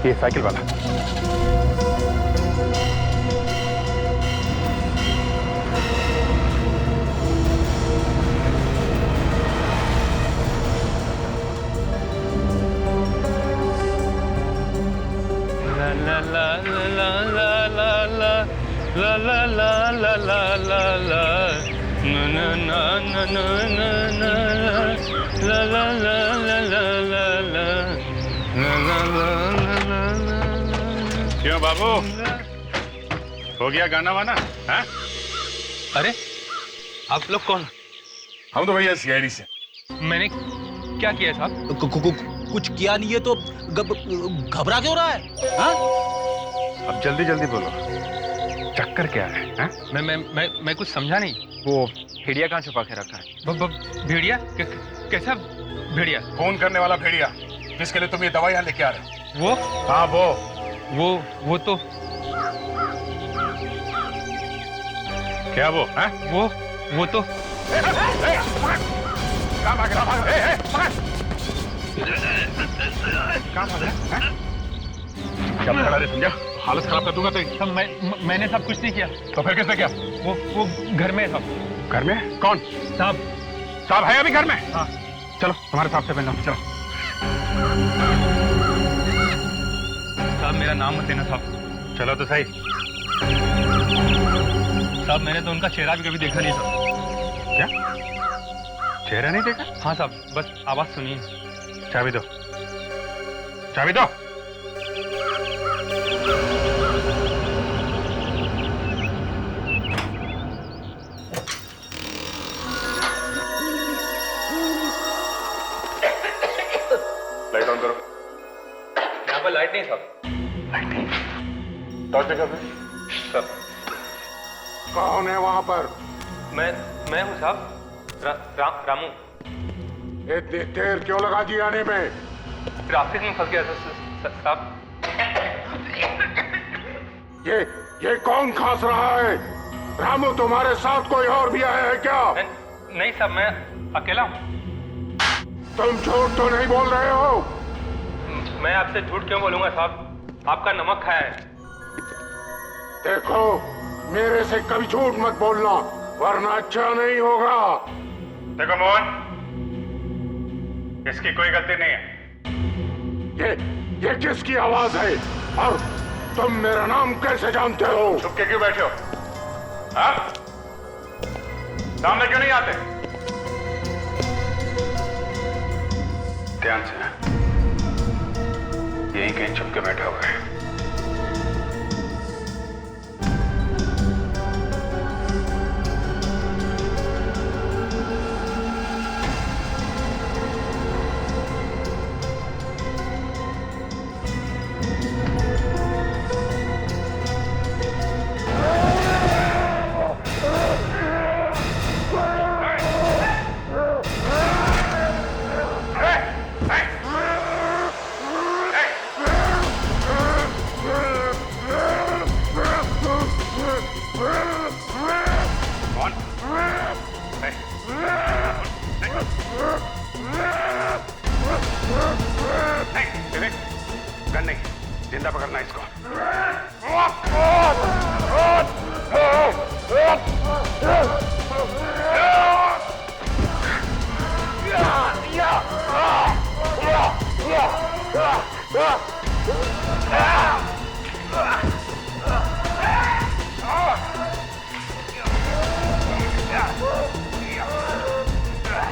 ये साइकिल वाला। क्यों बाबू, हो गया गाना वाना? हाँ? अरे आप लोग कौन? हम तो भैया सीआईडी से। मैंने क्या किया साहब? कुछ किया नहीं है तो घबरा क्यों रहा है? हाँ? अब जल्दी जल्दी बोलो, चक्कर क्या है? हाँ? मैं कुछ समझा नहीं। वो भेड़िया कहाँ छुपा के रखा है? भेड़िया? कैसा भेड़िया? फोन करने वाला भेड़िया जिसके लिए तुम ये दवाई यहाँ लेके आ रहे हो। वो? हाँ वो तो क्या वो? हाँ? वो तो कहाँ भाग रहा? कहाँ भाग रहा? क्या खड़ा रे, समझा? हालत खराब कर दूंगा तो। मैंने सब कुछ नहीं किया। तो फिर किसने किया? वो घर में है साहब। घर में? कौन? साहब है अभी घर में? हाँ। चलो तुम्हारे साहब से मिलना, चलो। साहब मेरा नाम मत लेना साहब। चलो तो सही। साहब मैंने तो उनका चेहरा भी कभी देखा नहीं साहब। क्या? चेहरा नहीं देखा? हाँ साहब, बस आवाज सुनिए। चाबी दो, चाबी दो। लाइट ऑन करो। यहाँ पर लाइट नहीं साहब। लाइट नहीं? टॉर्च देखा फिर? सर कौन है वहां पर? मैं हूँ साहब। रामू। इतनी देर क्यों लगा दी आने में? ट्रैफिक में फंस गया था साहब। ये कौन खांस रहा है? रामू तुम्हारे साथ कोई और भी आया है क्या? नहीं साहब, मैं अकेला हूँ। तुम झूठ तो नहीं बोल रहे हो? मैं आपसे झूठ क्यों बोलूंगा साहब? आपका नमक खाया है। देखो, मेरे से कभी झूठ मत बोलना वरना अच्छा नहीं होगा। देखो मोहन, इसकी कोई गलती नहीं है। ये किसकी आवाज है? तुम मेरा नाम कैसे जानते हो? चुप के क्यों बैठे हो? हाँ? सामने क्यों नहीं आते? ध्यान से, यहीं कहीं छुप के बैठा हुआ है। गन नहीं, जिंदा पकड़ना इसको।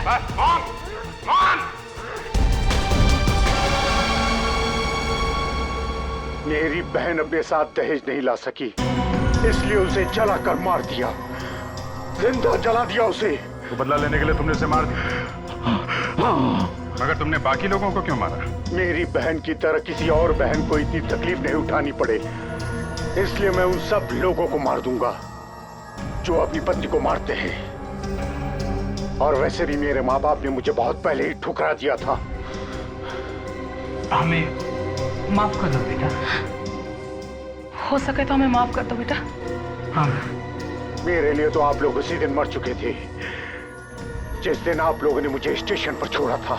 बस, मान। मेरी बहन अपने साथ दहेज नहीं ला सकी, इसलिए उसे जलाकर मार दिया, जिंदा जला दिया उसे। तो बदला लेने के लिए तुमने उसे मार दिया, मगर तुमने बाकी लोगों को क्यों मारा? मेरी बहन की तरह किसी और बहन को इतनी तकलीफ नहीं उठानी पड़े, इसलिए मैं उन सब लोगों को मार दूंगा जो अपनी पत्नी को मारते हैं। और वैसे भी मेरे माँ बाप ने मुझे बहुत पहले ही ठुकरा दिया था। हमें माफ कर दो बेटा, हो सके तो हमें माफ कर दो बेटा। हाँ, मेरे लिए तो आप लोग उसी दिन मर चुके थे जिस दिन आप लोगों ने मुझे स्टेशन पर छोड़ा था।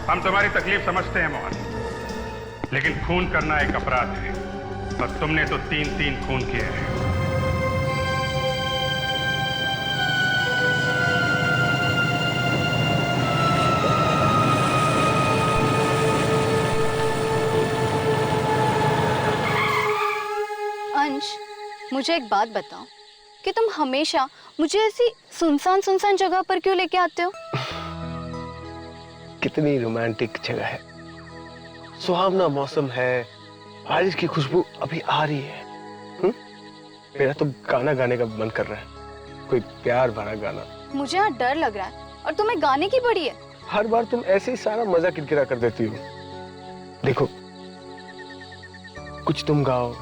हम तुम्हारी तकलीफ समझते हैं मोहन, लेकिन खून करना एक अपराध है और तुमने तो 3 खून किए हैं। अंश, मुझे एक बात बताओ कि तुम हमेशा मुझे ऐसी सुनसान जगह पर क्यों लेके आते हो? कितनी रोमांटिक जगह है, सुहावना मौसम है, बारिश की खुशबू अभी आ रही है। मेरा तो गाना गाने का मन कर रहा है, कोई प्यार भरा गाना। मुझे यहाँ डर लग रहा है और तुम्हें गाने की पड़ी है। हर बार तुम ऐसे ही सारा मजा किरकिरा कर देती हो। देखो, कुछ तुम गाओ,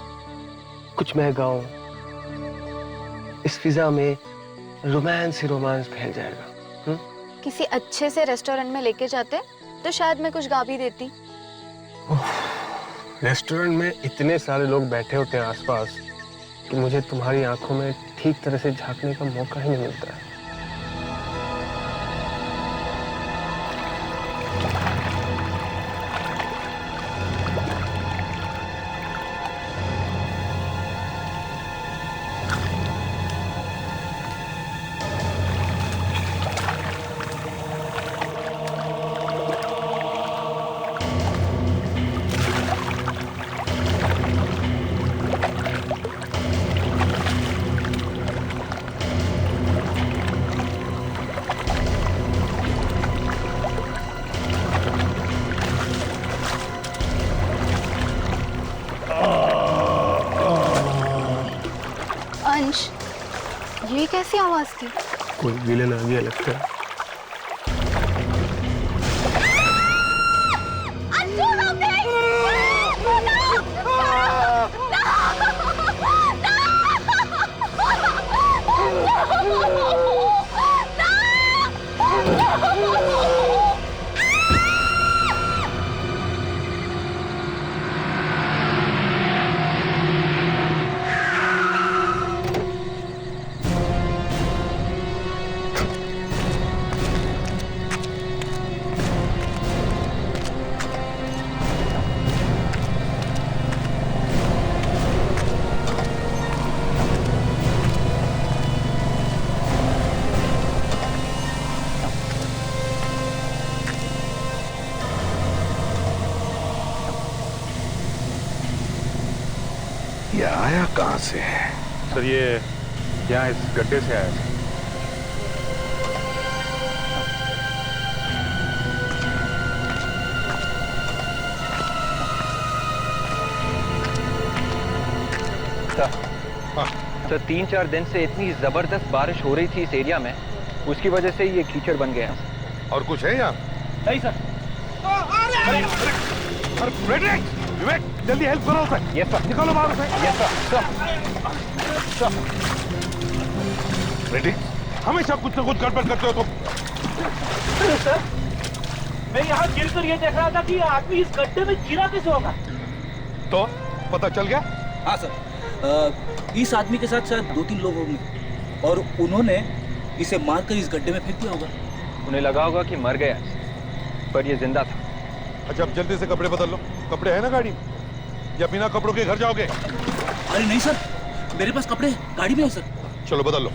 कुछ मैं गाऊं, इस फिजा में रोमांस ही रोमांस फैल जाएगा। किसी अच्छे से रेस्टोरेंट में लेके जाते तो शायद मैं कुछ गा भी देती। रेस्टोरेंट में इतने सारे लोग बैठे होते हैं आसपास कि मुझे तुम्हारी आंखों में ठीक तरह से झांकने का मौका ही नहीं मिलता है। अंश, ये कैसी आवाज थी? कोई विलेन आ गया लगता है। आया कहां से है? सर ये यहाँ इस गड्ढे से आया था। तो 3-4 दिन से इतनी जबरदस्त बारिश हो रही थी इस एरिया में, उसकी वजह से ये कीचड़ बन गया। और कुछ है यहाँ? नहीं सर। विवेक जल्दी हेल्प करो उसे। Yes sir. निकालो बाहर से। Yes sir. रेडी? हमेशा कुछ ना कुछ गड़बड़ करते हो तुम। सर मैं यहाँ गिर कर ये देख रहा था कि आदमी इस गड्ढे में गिरा कैसे होगा। तो पता चल गया? हाँ सर, इस आदमी के साथ शायद 2-3 लोग होंगे और उन्होंने इसे मारकर इस गड्ढे में फेंक दिया होगा। उन्हें लगा होगा कि मर गया, पर ये जिंदा था। अच्छा अब जल्दी से कपड़े बदल लो। कपड़े है ना गाड़ी में? या बिना कपड़ों के घर जाओगे? अरे नहीं सर, मेरे पास कपड़े गाड़ी में है सर। चलो बदल लो।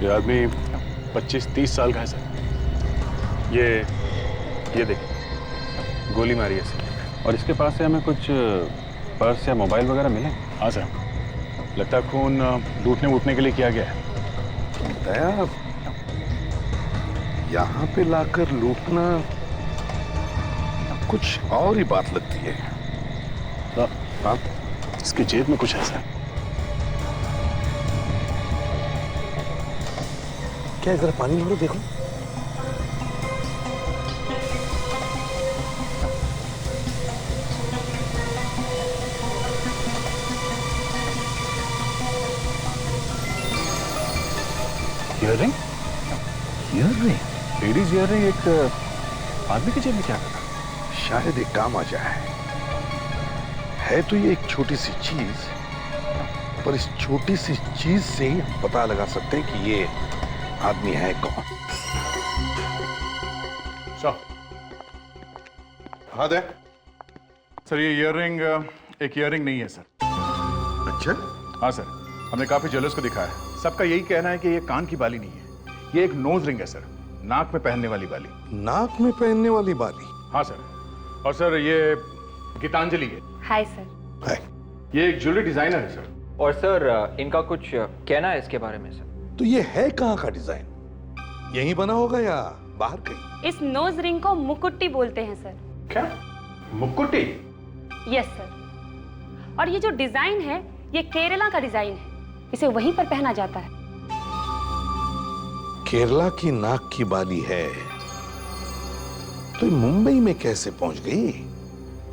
ये आदमी 25-30 साल का है सर। ये देखिए गोली मारी है सर। और इसके पास से हमें कुछ पर्स या मोबाइल वगैरह मिले? हाँ सर, लगता है खून लूटने वूटने के लिए किया गया है। दया, यहाँ पे लाकर लूटना कुछ और ही बात लगती है। हाँ, इसकी जेब में कुछ है सर। क्या जरा पानी भरो देखो। ईयररिंग? ईयररिंग? लेडीज ईयररिंग एक आदमी की जेब में क्या करना? शायद एक काम आ जाए। है तो ये एक छोटी सी चीज, पर इस छोटी सी चीज से ही पता लगा सकते हैं कि ये आदमी है कौन। हाँ दे सर, ये ईयररिंग एक ईयररिंग नहीं है सर। अच्छा? हाँ सर, हमने काफी ज्वेलर्स को दिखाया है, सबका यही कहना है कि ये कान की बाली नहीं है, ये एक नोज रिंग है सर, नाक में पहनने वाली बाली। नाक में पहनने वाली बाली? हाँ सर। और सर ये गीतांजलि है। Hi sir. है। ये एक ज्वेलरी डिजाइनर है सर। और सर इनका कुछ कहना है इसके बारे में सर। तो ये है कहाँ का डिजाइन? यहीं बना होगा या बाहर कहीं? इस नोज रिंग को मुकुट्टी बोलते हैं सर। क्या? मुकुट्टी? Yes sir. और ये जो डिजाइन है ये केरला का डिजाइन है, इसे वहीं पर पहना जाता है। केरला की नाक की बाली है तो ये मुंबई में कैसे पहुंच गई?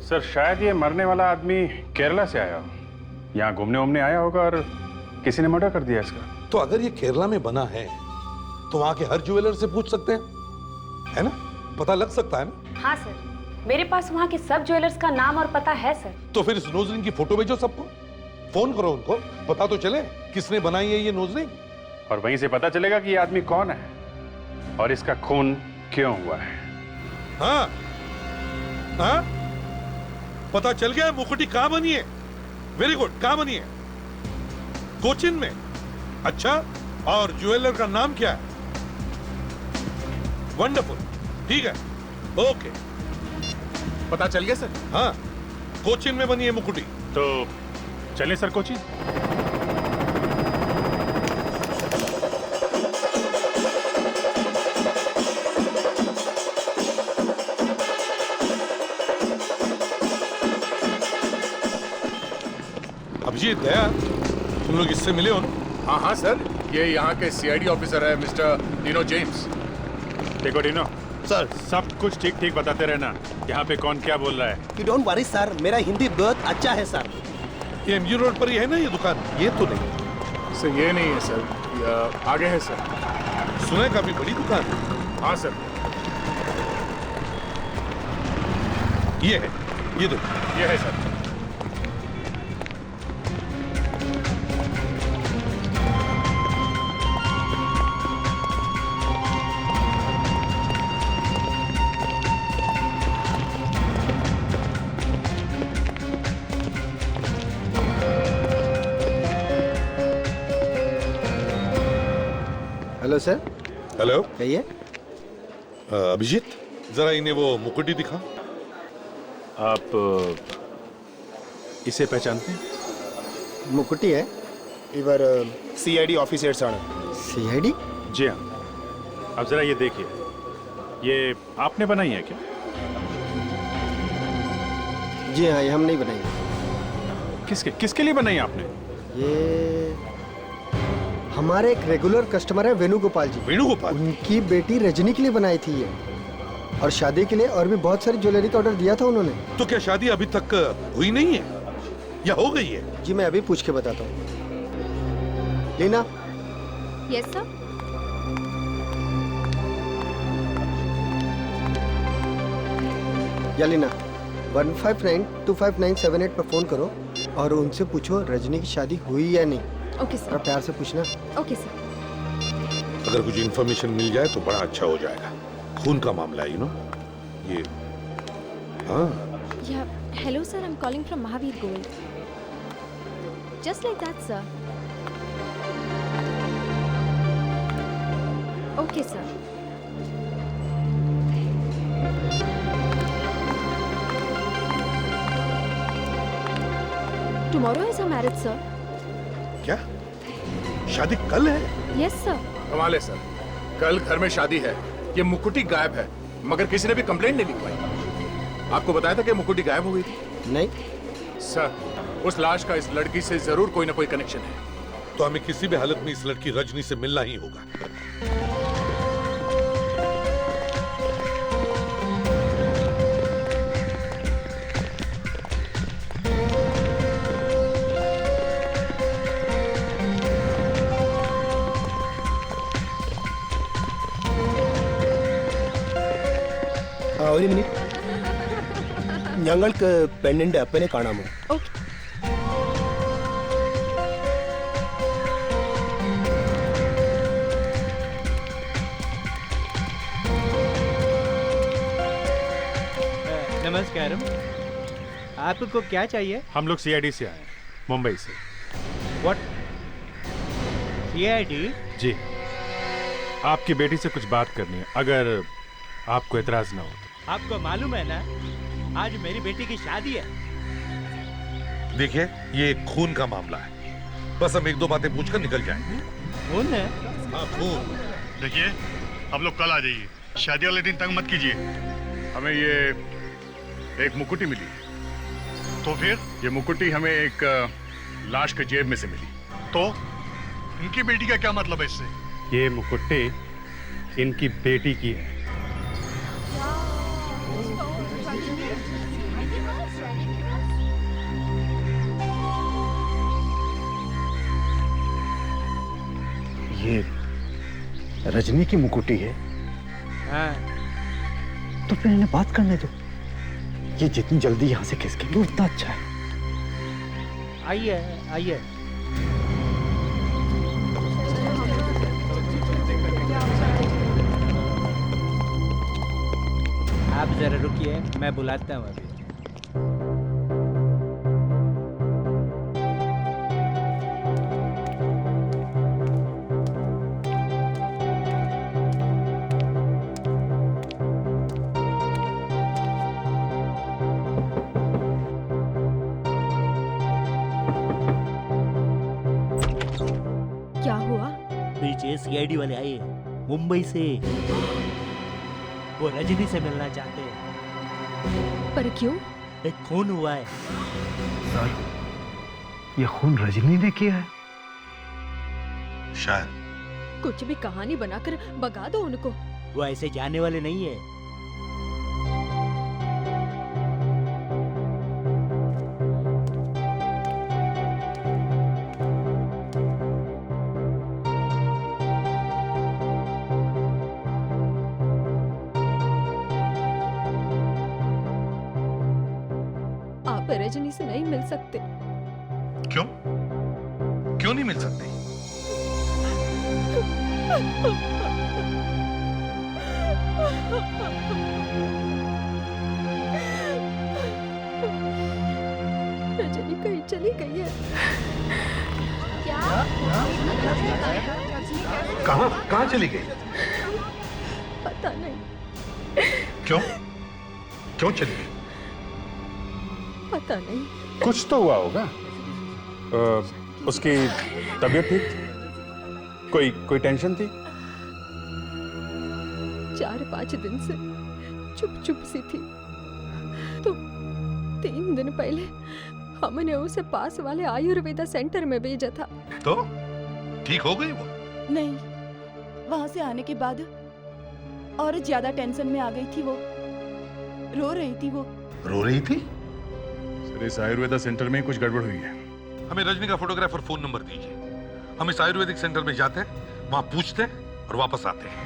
सर शायद ये मरने वाला आदमी केरला से आया हो, यहाँ घूमने वूमने आया होगा और किसी ने मर्डर कर दिया इसका। तो अगर ये केरला में बना है तो वहां के हर ज्वेलर से पूछ सकते हैं, है ना? पता लग सकता है ना? हाँ सर, मेरे पास वहाँ के सब ज्वेलर्स का नाम और पता है सर। तो फिर इस नोज रिंग की फोटो भेजो सबको, फोन करो उनको, पता तो चले किसने बनाई है ये नोज रिंग। और वहीं से पता चलेगा कि ये आदमी कौन है और इसका खून क्यों हुआ है। हाँ हाँ, पता चल गया मुकुटी कहाँ बनी है। वेरी गुड, कहाँ बनी है? कोचिन में। अच्छा, और ज्वेलर का नाम क्या है? वंडरफुल, ठीक है, ओके। पता चल गया सर? हाँ, कोचिन में बनी है मुकुटी। तो चलिए सर कोचिन। अभिजीत, दया, तुम लोग इससे मिले हो ना? हाँ हाँ सर, ये यहाँ के सीआईडी ऑफिसर है मिस्टर डिनो जेम्स। देखो डिनो सर, सब कुछ ठीक ठीक बताते रहना, यहाँ पे कौन क्या बोल रहा है। यू डोंट वरी सर, मेरा हिंदी बहुत अच्छा है सर। ये एमजी रोड पर ही है ना ये दुकान? ये तो नहीं सर, ये नहीं है सर, आगे है सर। सुना है काफी बड़ी दुकान है। हाँ सर। ये है, ये देखो, ये है सर। Hello sir. हेलो, कहिए। अभिजीत, जरा इन्हें वो मुकुटी दिखा। आप इसे पहचानते हैं? मुकुटी है इवर सीआईडी ऑफिसर्स आना। सीआईडी? जी हाँ। अब जरा ये देखिए, ये आपने बनाई है क्या? जी हाँ, ये हम नहीं बनाएंगे। किसके लिए बनाई आपने? ये हमारे एक रेगुलर कस्टमर है वेणुगोपाल जी। वेणुगोपाल? उनकी बेटी रजनी के लिए बनाई थी ये, और शादी के लिए और भी बहुत सारी ज्वेलरी का ऑर्डर दिया था उन्होंने। तो क्या शादी अभी तक हुई नहीं है या हो गई है? जी मैं अभी पूछ के बताता हूँ। लीना। Yes sir. या लीना, 15925978 पर फोन करो और उनसे पूछो रजनी की शादी हुई या नहीं। Okay sir. और प्यार से पूछना। Okay sir. अगर कुछ इन्फॉर्मेशन मिल जाए तो बड़ा अच्छा हो जाएगा। खून का मामला है, ये। हाँ। या hello sir, I am calling from Mahavir gold. Just like that sir. Okay sir. Tomorrow is a marriage sir. क्या शादी कल है? Yes sir. कमाल है सर, कल घर में शादी है, ये मुकुटी गायब है, मगर किसी ने भी कंप्लेंट नहीं लिखवाई। आपको बताया था कि मुकुटी गायब हो गई थी? नहीं सर, उस लाश का इस लड़की से जरूर कोई ना कोई कनेक्शन है। तो हमें किसी भी हालत में इस लड़की रजनी से मिलना ही होगा। ഒരു മിനിറ്റ്, ഞങ്ങൾക്ക് പെണ്ണിന്റെ അപ്പനെ കാണാമോ? ओके। नमस्कारम। आपको क्या चाहिए? हम लोग सीआईडी से आए हैं, मुंबई से। व्हाट? सीआईडी? जी, आपकी बेटी से कुछ बात करनी है, अगर आपको एतराज ना हो तो। आपको मालूम है ना, आज मेरी बेटी की शादी है। देखिए, ये एक खून का मामला है, बस हम एक दो बातें पूछकर निकल जाएंगे। खून है? हाँ, खून। देखिए, आप लोग कल आ जाइए, शादी वाले दिन तंग मत कीजिए। हमें ये एक मुकुटी मिली, तो फिर ये मुकुटी हमें एक लाश के जेब में से मिली, तो इनकी बेटी का क्या मतलब है इससे? ये मुकुट्टी इनकी बेटी की है। ये रजनी की मुकुटी है? हाँ। तो फिर इन्हें बात करने दो। ये जितनी जल्दी यहाँ से खिसकेंगे उतना अच्छा है। आइए आइए। आप जरा रुकिए, मैं बुलाता हूँ अभी। क्या हुआ? पीछे सीआईडी वाले आए मुंबई से, वो रजनी से मिलना चाहते हैं। पर क्यों? एक खून हुआ है। सर, ये खून रजनी ने किया है? शायद। कुछ भी कहानी बनाकर भगा दो उनको। वो ऐसे जाने वाले नहीं है। आप रजनी से नहीं मिल सकते। क्यों? क्यों नहीं मिल सकती? रजनी कहीं चली गई है। क्या? कहाँ चली गई? पता नहीं। क्यों क्यों चली गई? पता नहीं। कुछ तो हुआ होगा। उसकी तबीयत ठीक थी? कोई टेंशन थी? 4-5 दिन से चुप चुप सी थी, तो 3 दिन पहले हमने उसे पास वाले आयुर्वेदा सेंटर में भेजा था। तो ठीक हो गई वो? नहीं, वहां से आने के बाद और ज्यादा टेंशन में आ गई थी। वो रो रही थी। रो रही थी? सर, इस आयुर्वेदा सेंटर में कुछ गड़बड़ हुई है। हमें रजनी का फोटोग्राफर फोन नंबर दीजिए। हम इस आयुर्वेदिक सेंटर में जाते हैं, वहां पूछते हैं और वापस आते हैं।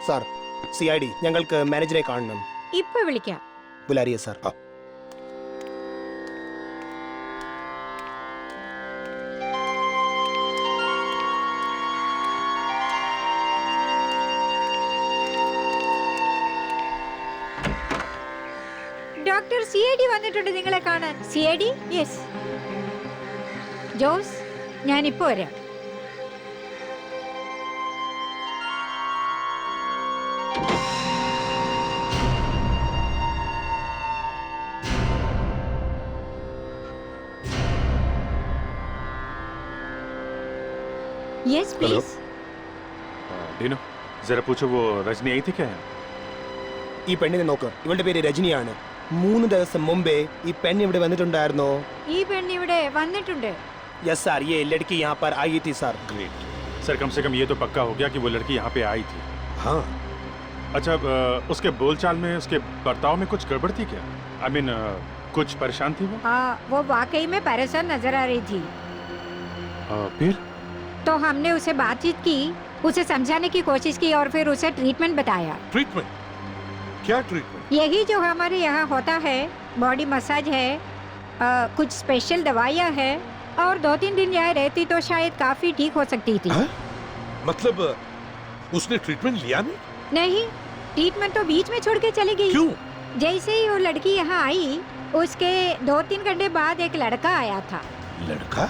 സാർ, CID ഞങ്ങൾക്ക് മാനേജറെ കാണണം. ഇപ്പൊ വിളിക്കാം. ബുലാരിയ സാർ. ഡോക്ടർ CID വന്നിട്ടുണ്ട് നിങ്ങളെ കാണാൻ. CID? യെസ്. ജോസ്, ഞാനിപ്പോ വരാം. Yes, please. ഡീനോ, जरा पूछो वो रजनी आई थी क्या? ഈ പെണ്ണിനെ നോക്ക്. ഇവളുടെ പേര് രജനിയാണ്. 3 ദിവസം മുമ്പേ ഈ പെണ്ണ് ഇവിടെ വന്നിട്ടുണ്ടായിരുന്നോ? ഈ പെണ്ണ് ഇവിടെ വന്നിട്ടുണ്ട്. യെസ് സാർ, ये लड़की यहाँ पर आई थी सर. ग्रेट सर, कम से कम ये तो पक्का हो गया कि वो लड़की यहाँ पे आई थी. हाँ. अच्छा, उसके बोलचाल में, उसके बर्ताव में कुछ गड़बड़ थी क्या? आई मीन कुछ परेशान थी वो? हाँ, वो वाकई में परेशान नजर आ रही थी. फिर तो हमने उसे बातचीत की, उसे समझाने की कोशिश की और फिर उसे ट्रीटमेंट बताया. ट्रीटमेंट? क्या ट्रीटमेंट? यही जो हमारे यहाँ होता है, बॉडी मसाज है, कुछ स्पेशल दवाइयाँ है, और 2-3 दिन यहाँ रहती तो शायद काफी ठीक हो सकती थी. मतलब उसने ट्रीटमेंट लिया नहीं? नहीं, ट्रीटमेंट तो बीच में छोड़ के चली गई. क्यों? जैसे ही वो लड़की यहाँ आई, उसके 2-3 घंटे बाद एक लड़का आया था. लड़का?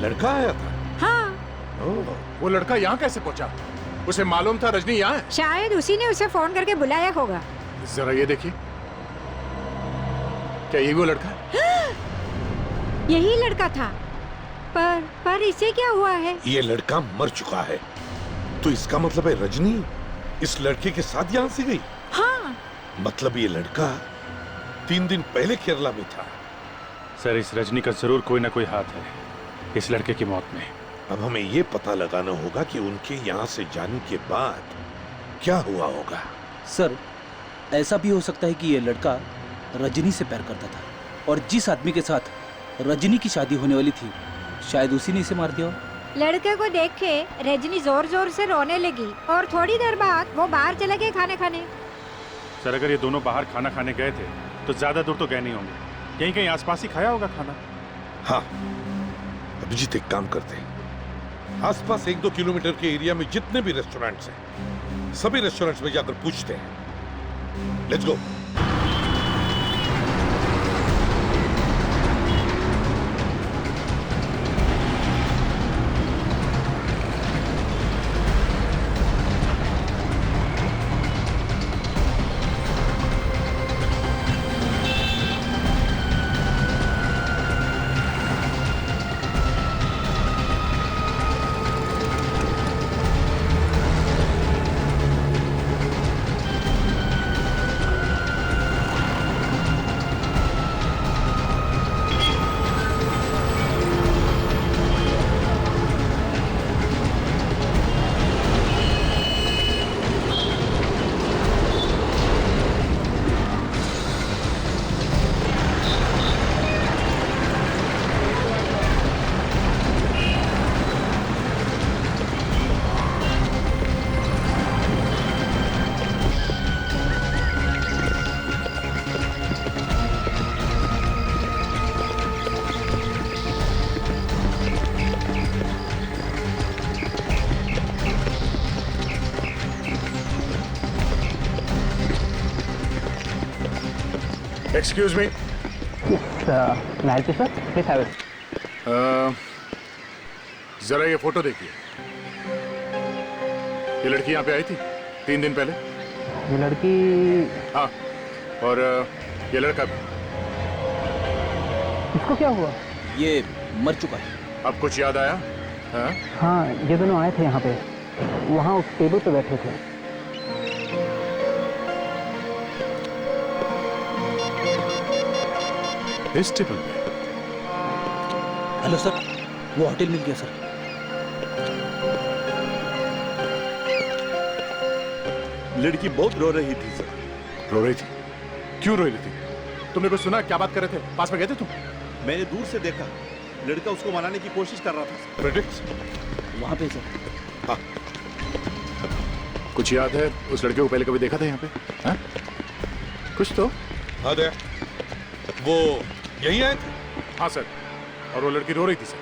लड़का आया था? हाँ. वो लड़का यहाँ कैसे पहुँचा? उसे मालूम था रजनी यहाँ है? शायद उसी ने उसे फोन करके बुलाया होगा. जरा ये देखिए, क्या ये वो लड़का है? यही लड़का था. पर इसे क्या हुआ है? ये लड़का मर चुका है. तो इसका मतलब है रजनी इस लड़के के साथ यहाँ से गई? हाँ. मतलब ये लड़का 3 दिन पहले केरला में था. सर, इस रजनी का जरूर कोई ना कोई हाथ है इस लड़के की मौत में. अब हमें ये पता लगाना होगा कि उनके यहाँ से जाने के बाद क्या हुआ होगा. सर, ऐसा भी हो सकता है कि ये लड़का रजनी से प्यार करता था और जिस आदमी के साथ रजनी की शादी होने वाली थी, शायद उसी ने इसे मार दिया हो. लड़के को देख के रजनी जोर जोर से रोने लगी और थोड़ी देर बाद वो बाहर चले गए खाना खाने. सर, अगर ये दोनों बाहर खाना खाने गए थे तो ज्यादा दूर तो गए नहीं होंगे. कहीं कहीं आसपास ही खाया होगा खाना. हाँ, अभिजीत एक काम करते हैं, आसपास 1-2 किलोमीटर के एरिया में जितने भी रेस्टोरेंट्स हैं, सभी रेस्टोरेंट्स में जाकर पूछते हैं. Let's go. एक्सक्यूज मी जरा ये फोटो देखिए। ये लड़की यहाँ पे आई थी 3 दिन पहले। ये लड़की? हाँ, और ये लड़का भी। इसको क्या हुआ? ये मर चुका है। अब कुछ याद आया? हाँ? हाँ, ये दोनों आए थे यहाँ पे, वहाँ उस टेबल पे बैठे थे। इस टेबल पे? हेलो सर, वो होटल मिल गया सर। लड़की बहुत रो रही थी सर। रो रही थी? क्यों रो रही थी? तुमने कुछ सुना? क्या बात कर रहे थे? पास में गए थे तुम? मैंने दूर से देखा, लड़का उसको मनाने की कोशिश कर रहा था। प्रेडिक्ट वहाँ पे सर। हाँ, कुछ याद है? उस लड़के को पहले कभी देखा था यहाँ पे? हाँ? कुछ तो? हाँ दे, वो यहीं आए थे? हाँ सर, और वो लड़की रो रही थी सर।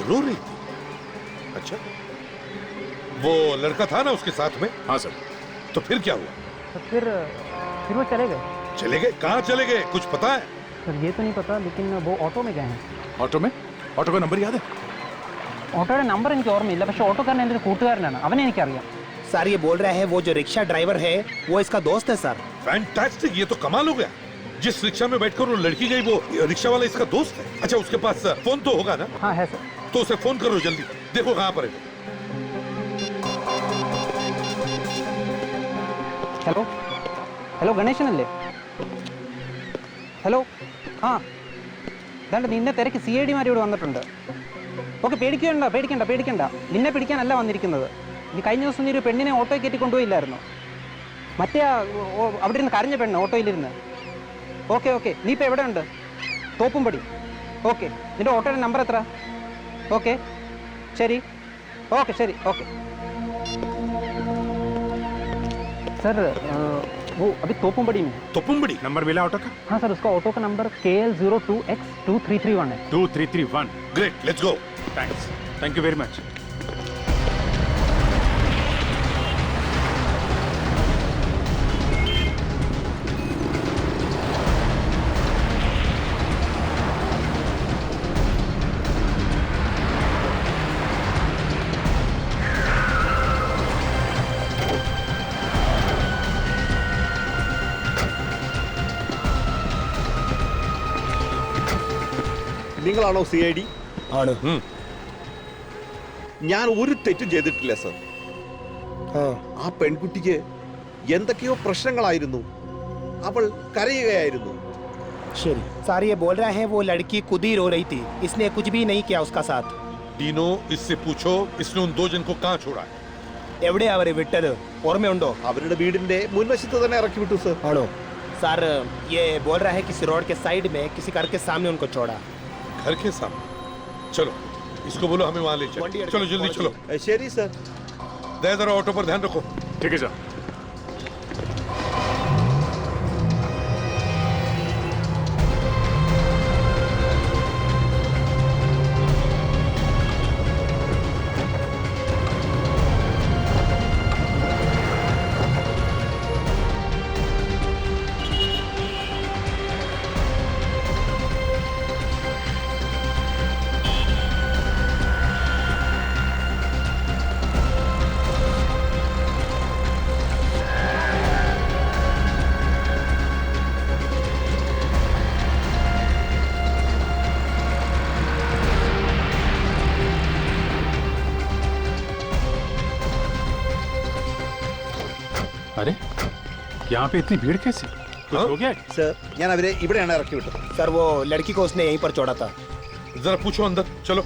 रो रही थी? अच्छा, वो लड़का था ना उसके साथ में? हाँ सर। तो फिर क्या हुआ? तो फिर वो चले गए। चले गए? कहाँ चले गए, कुछ पता है? सर ये तो नहीं पता, लेकिन वो ऑटो में गए हैं। ऑटो में? ऑटो का नंबर याद है? ഓട്ടോയുടെ നമ്പർ എനിക്ക് ഓർമ്മയില്ല, പക്ഷെ ഓട്ടോക്കാരൻ എൻ്റെ ഒരു കൂട്ടുകാരനാണ്, അവനെ എനിക്കറിയാം। सर ये बोल रहे हैं वो जो रिक्शा ड्राइवर है वो इसका दोस्त है सर। फैंटास्टिक, ये तो कमाल हो गया। जिस रिक्शा में बैठकर वो लड़की गई वो रिक्शा वाला इसका दोस्त है। अच्छा, उसके पास फोन तो होगा ना? हाँ है सर। तो उसे फोन करो जल्दी, देखो कहाँ पर है। Hello hello ഗണേശനല്ലേ? ഹലോ ആ ദാണ്ട് നിന്നെ തിരക്ക് CID മാർ ഇവിടെ വന്നിട്ടുണ്ട്. ഓക്കെ, പേടിക്കണ്ട. നിന്നെ പിടിക്കാനല്ല വന്നിരിക്കുന്നത്. നീ കഴിഞ്ഞ ദിവസം നീ ഒരു പെണ്ണിനെ ഓട്ടോയിൽ കയറ്റി കൊണ്ടുപോയില്ലായിരുന്നു? മറ്റേ അവിടെ ഇരുന്ന് കരഞ്ഞ പെണ്ണ് ഓട്ടോയിലിരുന്ന്. ഓക്കെ, നീ ഇപ്പോൾ എവിടെ ഉണ്ട്? തോപ്പുംപടി. ഓക്കെ, നിന്റെ ഓട്ടോയുടെ നമ്പർ എത്ര? ഓക്കെ ശരി. ഓക്കെ सर वो अभी तोपुमबड़ी में। तोपुमबड़ी? नंबर मिला ऑटो का? हाँ सर, उसका ऑटो का नंबर KL02X2331 है। 2331। Great, let's go. Thanks, thank you very much. നിങ്ങളാണോ CID? ആണ്. ഞാൻ ഒരു തെറ്റും ചെയ്തിട്ടില്ല സർ. ആ പെൺകുട്ടിക്ക് എന്തൊക്കെയോ പ്രശ്നങ്ങളായിരുന്നു, അവൾ കരയുകയായിരുന്നു. ശരി सर, ये बोल रहे हैं वो लड़की खुद ही रो रही थी, इसने कुछ भी नहीं किया उसका साथ। डीनो, इससे पूछो इसने उन 2 जन को कहाँ छोड़ा है? എവിടെ അവരെ വിട്ടത് ഓർമ്മയുണ്ടോ? അവരുടെ വീടിന്റെ മുൻവശത്ത് തന്നെ ഇറക്കി വിട്ടു സർ. ആണോ? सर ये बोल रहा है किसी रोड के साइड में किसी घर के सामने उनको छोड़ा। घर के सामने? चलो इसको बोलो हमें वहां ले चलो। चलो जल्दी चलो। ശരി സർ। जरा ऑटो पर ध्यान रखो। ठीक है सर। अरे यहाँ पे इतनी भीड़ कैसे? कुछ हो गया? സർ, ഞാൻ അവരെ ഇവിടെയാണ് ഇറക്കി വിട്ടത്. सर वो लड़की को उसने यहीं पर छोड़ा था। जरा पूछो अंदर। चलो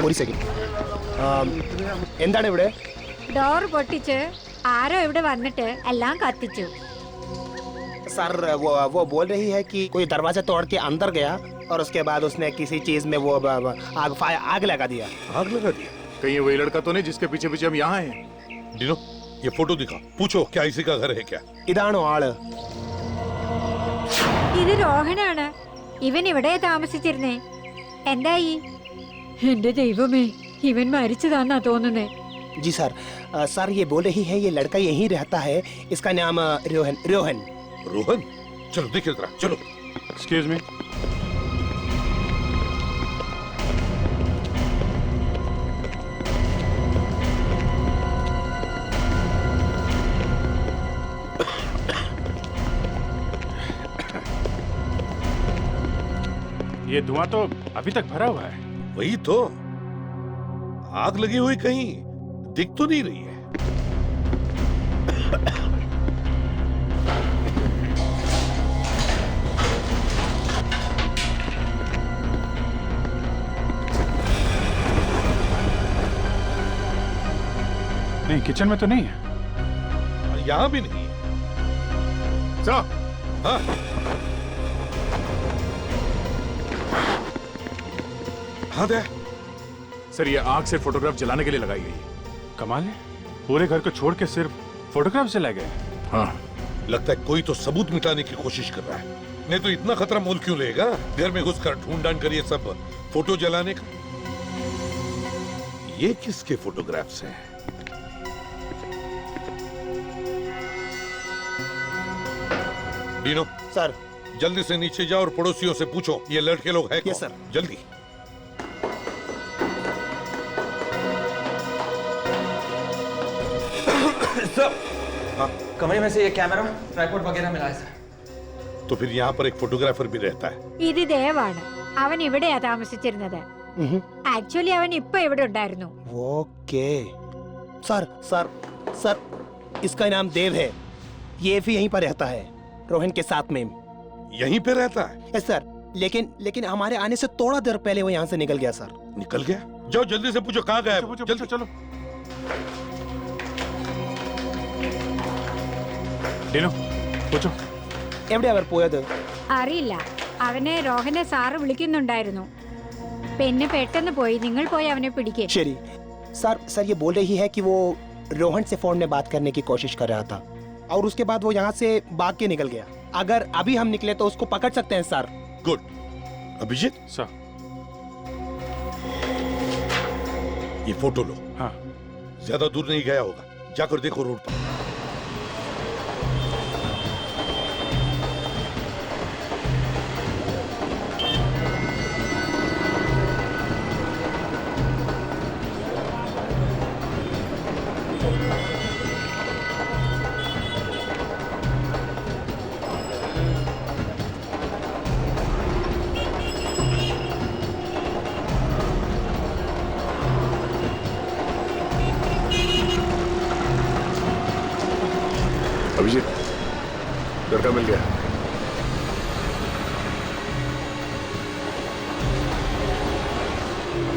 ഒരു സെക്കൻഡ്. എന്താണ് ഇവിടെ? ഡോർ പൊട്ടിച്ച് ആരോ ഇവിടെ വന്നിട്ട് എല്ലാം കത്തിച്ചു. सर वो बोल रही है कि कोई दरवाजा तोड़ के अंदर गया और उसके बाद उसने किसी चीज में वो आग लगा दिया। आग लगा दिया? कहीं वही लड़का तो नहीं जिसके पीछे पीछे हम यहाँ हैं? डीनो, ये फोटो दिखा, पूछो क्या इसी का घर है क्या? ഇതാണോ ആള്? ഇത് രോഹനാണ്. ഇവൻ ഇവിടെ താമസിച്ചിരുന്നേ. എന്തായി? എന്റെ ദൈവമേ, ഇവൻ മരിച്ചതാന്നാ തോന്നുന്നേ. जी सर, सर ये बोल रही है ये लड़का यहीं रहता है, इसका नाम रोहन। रोहन, चलो देखिए जरा, चलो। Excuse me. ये धुआं तो अभी तक भरा हुआ है। वही तो, आग लगी हुई कहीं दिख तो नहीं रही है। नहीं, किचन में तो नहीं है। यहां भी नहीं है। सर, हाँ, हाँ दे। सर, ये आग सिर्फ फोटोग्राफ जलाने के लिए लगाई गई है। कमाल है, पूरे घर को छोड़ के सिर्फ फोटोग्राफ जलाए गए। हाँ, लगता है कोई तो सबूत मिटाने की कोशिश कर रहा है। नहीं तो इतना खतरा मोल क्यों लेगा? घर में घुसकर ढूंढ कर ये सब फोटो जलाने का। ये किसके फोटोग्राफ्स हैं? डीनो सर, जल्दी से नीचे जाओ और पड़ोसियों से पूछो ये लड़के लोग हैं कौन? Yes sir. जल्दी। हाँ? कमरे में से ये कैमरा ट्राइपॉड वगैरह मिला है सर। तो फिर यहाँ पर एक फोटोग्राफर भी रहता है। ഇത് ദേവാണ്. അവൻ ഇവിടെയാ താമസിച്ചിരുന്നത്. ആക്ച്വലി അവൻ ഇപ്പൊ ഇവിടെ ഉണ്ടായിരുന്നു. ओके सर, सर, सर, इसका नाम देव है। ये भी यहीं पर रहता है, रोहन के साथ में। यहीं पे रहता है? यस सर, लेकिन हमारे आने से थोड़ा देर पहले वो यहाँ से निकल गया सर। निकल गया? जाओ जल्दी से पूछो कहाँ गया। जल्दी चलो। ഡീനോ, പൂച്ചോ. എവിടെ അവർ പോയത്? അറിയില്ല. അവനെ രോഹനെ സാറ് വിളിക്കുന്നുണ്ടായിരുന്നു. പിന്നെ പെട്ടെന്ന് പോയി. നിങ്ങൾ പോയി അവനെ പിടിക്കേ. ശരി सर, सर ये बोल रही है कि वो रोहन से फोन में बात करने की कोशिश कर रहा था और उसके बाद वो यहाँ से भाग के निकल गया। अगर अभी हम निकले तो उसको पकड़ सकते हैं सर। गुड। अभिजीत सर, ये फोटो लो। हाँ। ज्यादा दूर नहीं गया होगा, जाकर देखो रोड पर। अभिजीत, लड़का मिल गया।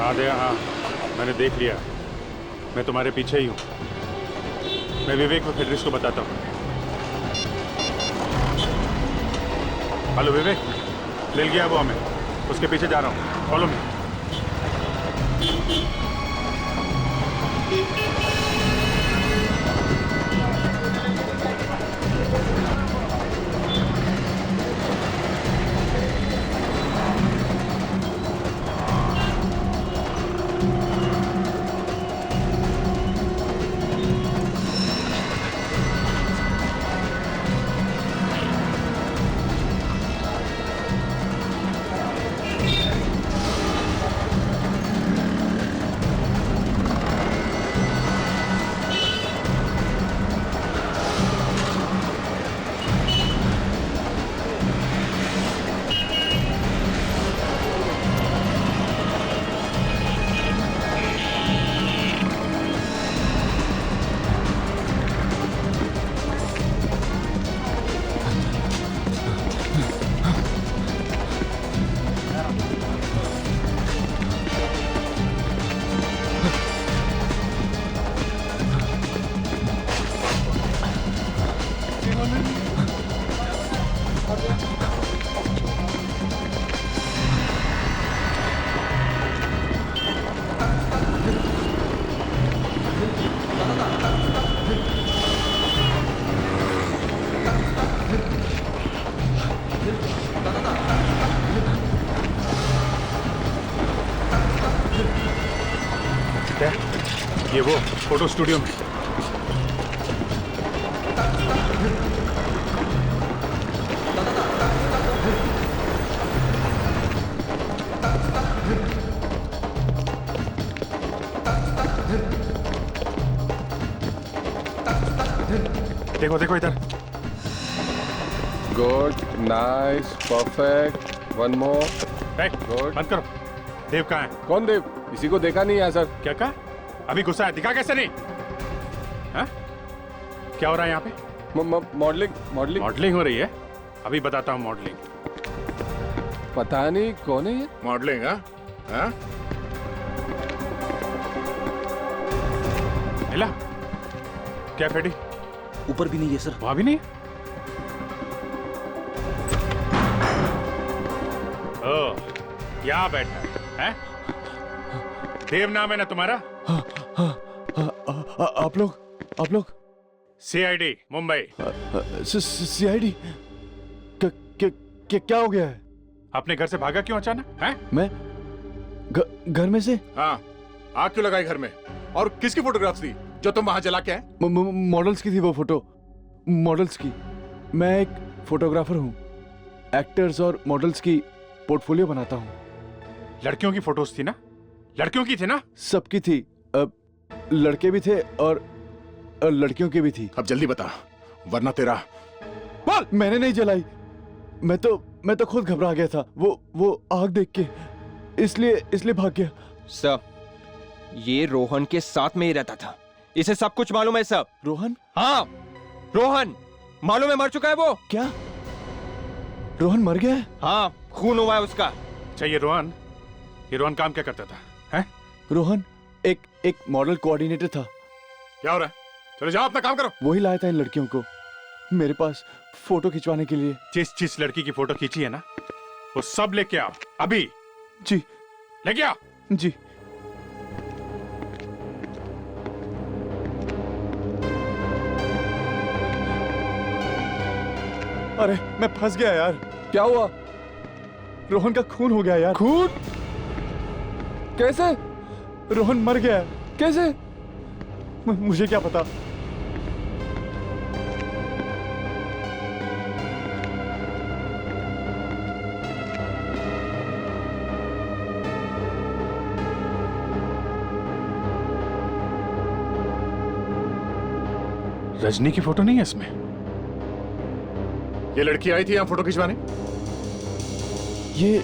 हाँ दया, हाँ, मैंने देख लिया। मैं तुम्हारे पीछे ही हूँ। मैं विवेक और फेडरिस को बताता हूँ। हेलो विवेक, ले गया वो हमें, उसके पीछे जा रहा हूँ। Follow me. ये वो फोटो स्टूडियो में। देखो देखो इधर। Good, nice, perfect, one more. Good. बंद करो। देव कहाँ है? कौन देव? किसी को देखा नहीं है सर। क्या कहा? अभी गुस्सा है, दिखा कैसे नहीं? हाँ? क्या हो रहा है यहाँ पे? मॉडलिंग मॉडलिंग मॉडलिंग हो रही है? अभी बताता हूँ मॉडलिंग। पता नहीं कौन है ये। मॉडलिंग? हाँ? मिला? क्या फेडी? ऊपर भी नहीं है सर। वहां भी नहीं? ओ, यहाँ बैठा है? देव नाम है ना तुम्हारा? आप लोग सीआईडी मुंबई। सीआईडी? क्या हो गया है? अपने घर से भागा क्यों अचानक? हैं? मैं घर में से? हाँ, आग क्यों लगाई घर में? और किसकी फोटोग्राफ्स थी जो तुम वहां जला के आए? मॉडल्स की थी वो फोटो, मॉडल्स की। मैं एक फोटोग्राफर हूँ, एक्टर्स और मॉडल्स की पोर्टफोलियो बनाता हूँ। लड़कियों की फोटोज थी ना? लड़कियों की थी ना? सबकी थी। लड़के भी थे और लड़कियों की भी थी। अब जल्दी बता, वरना तेरा। बोल। मैंने नहीं जलाई, मैं तो खुद घबरा गया था, वो आग देख के, इसलिए भाग गया। सर, ये रोहन के साथ में ही रहता था, इसे सब कुछ मालूम है सब। रोहन? हाँ, रोहन मालूम है, मर चुका है वो। क्या? रोहन मर गया है? हाँ, खून हुआ है उसका। अच्छा, ये रोहन काम क्या करता था? हैं? रोहन एक मॉडल कोऑर्डिनेटर था। क्या हो रहा है? चलो जाओ, अपना काम करो। वही लाया था इन लड़कियों को मेरे पास फोटो खिंचवाने के लिए। जिस लड़की की फोटो खींची है ना, वो सब लेके आओ अभी। जी। लेके आओ। जी। अरे मैं फंस गया यार। क्या हुआ? रोहन का खून हो गया यार। खून? कैसे? रोहन मर गया। कैसे? मुझे क्या पता। रजनी की फोटो नहीं है इसमें। ये लड़की आई थी यहाँ फोटो खिंचवाने? ये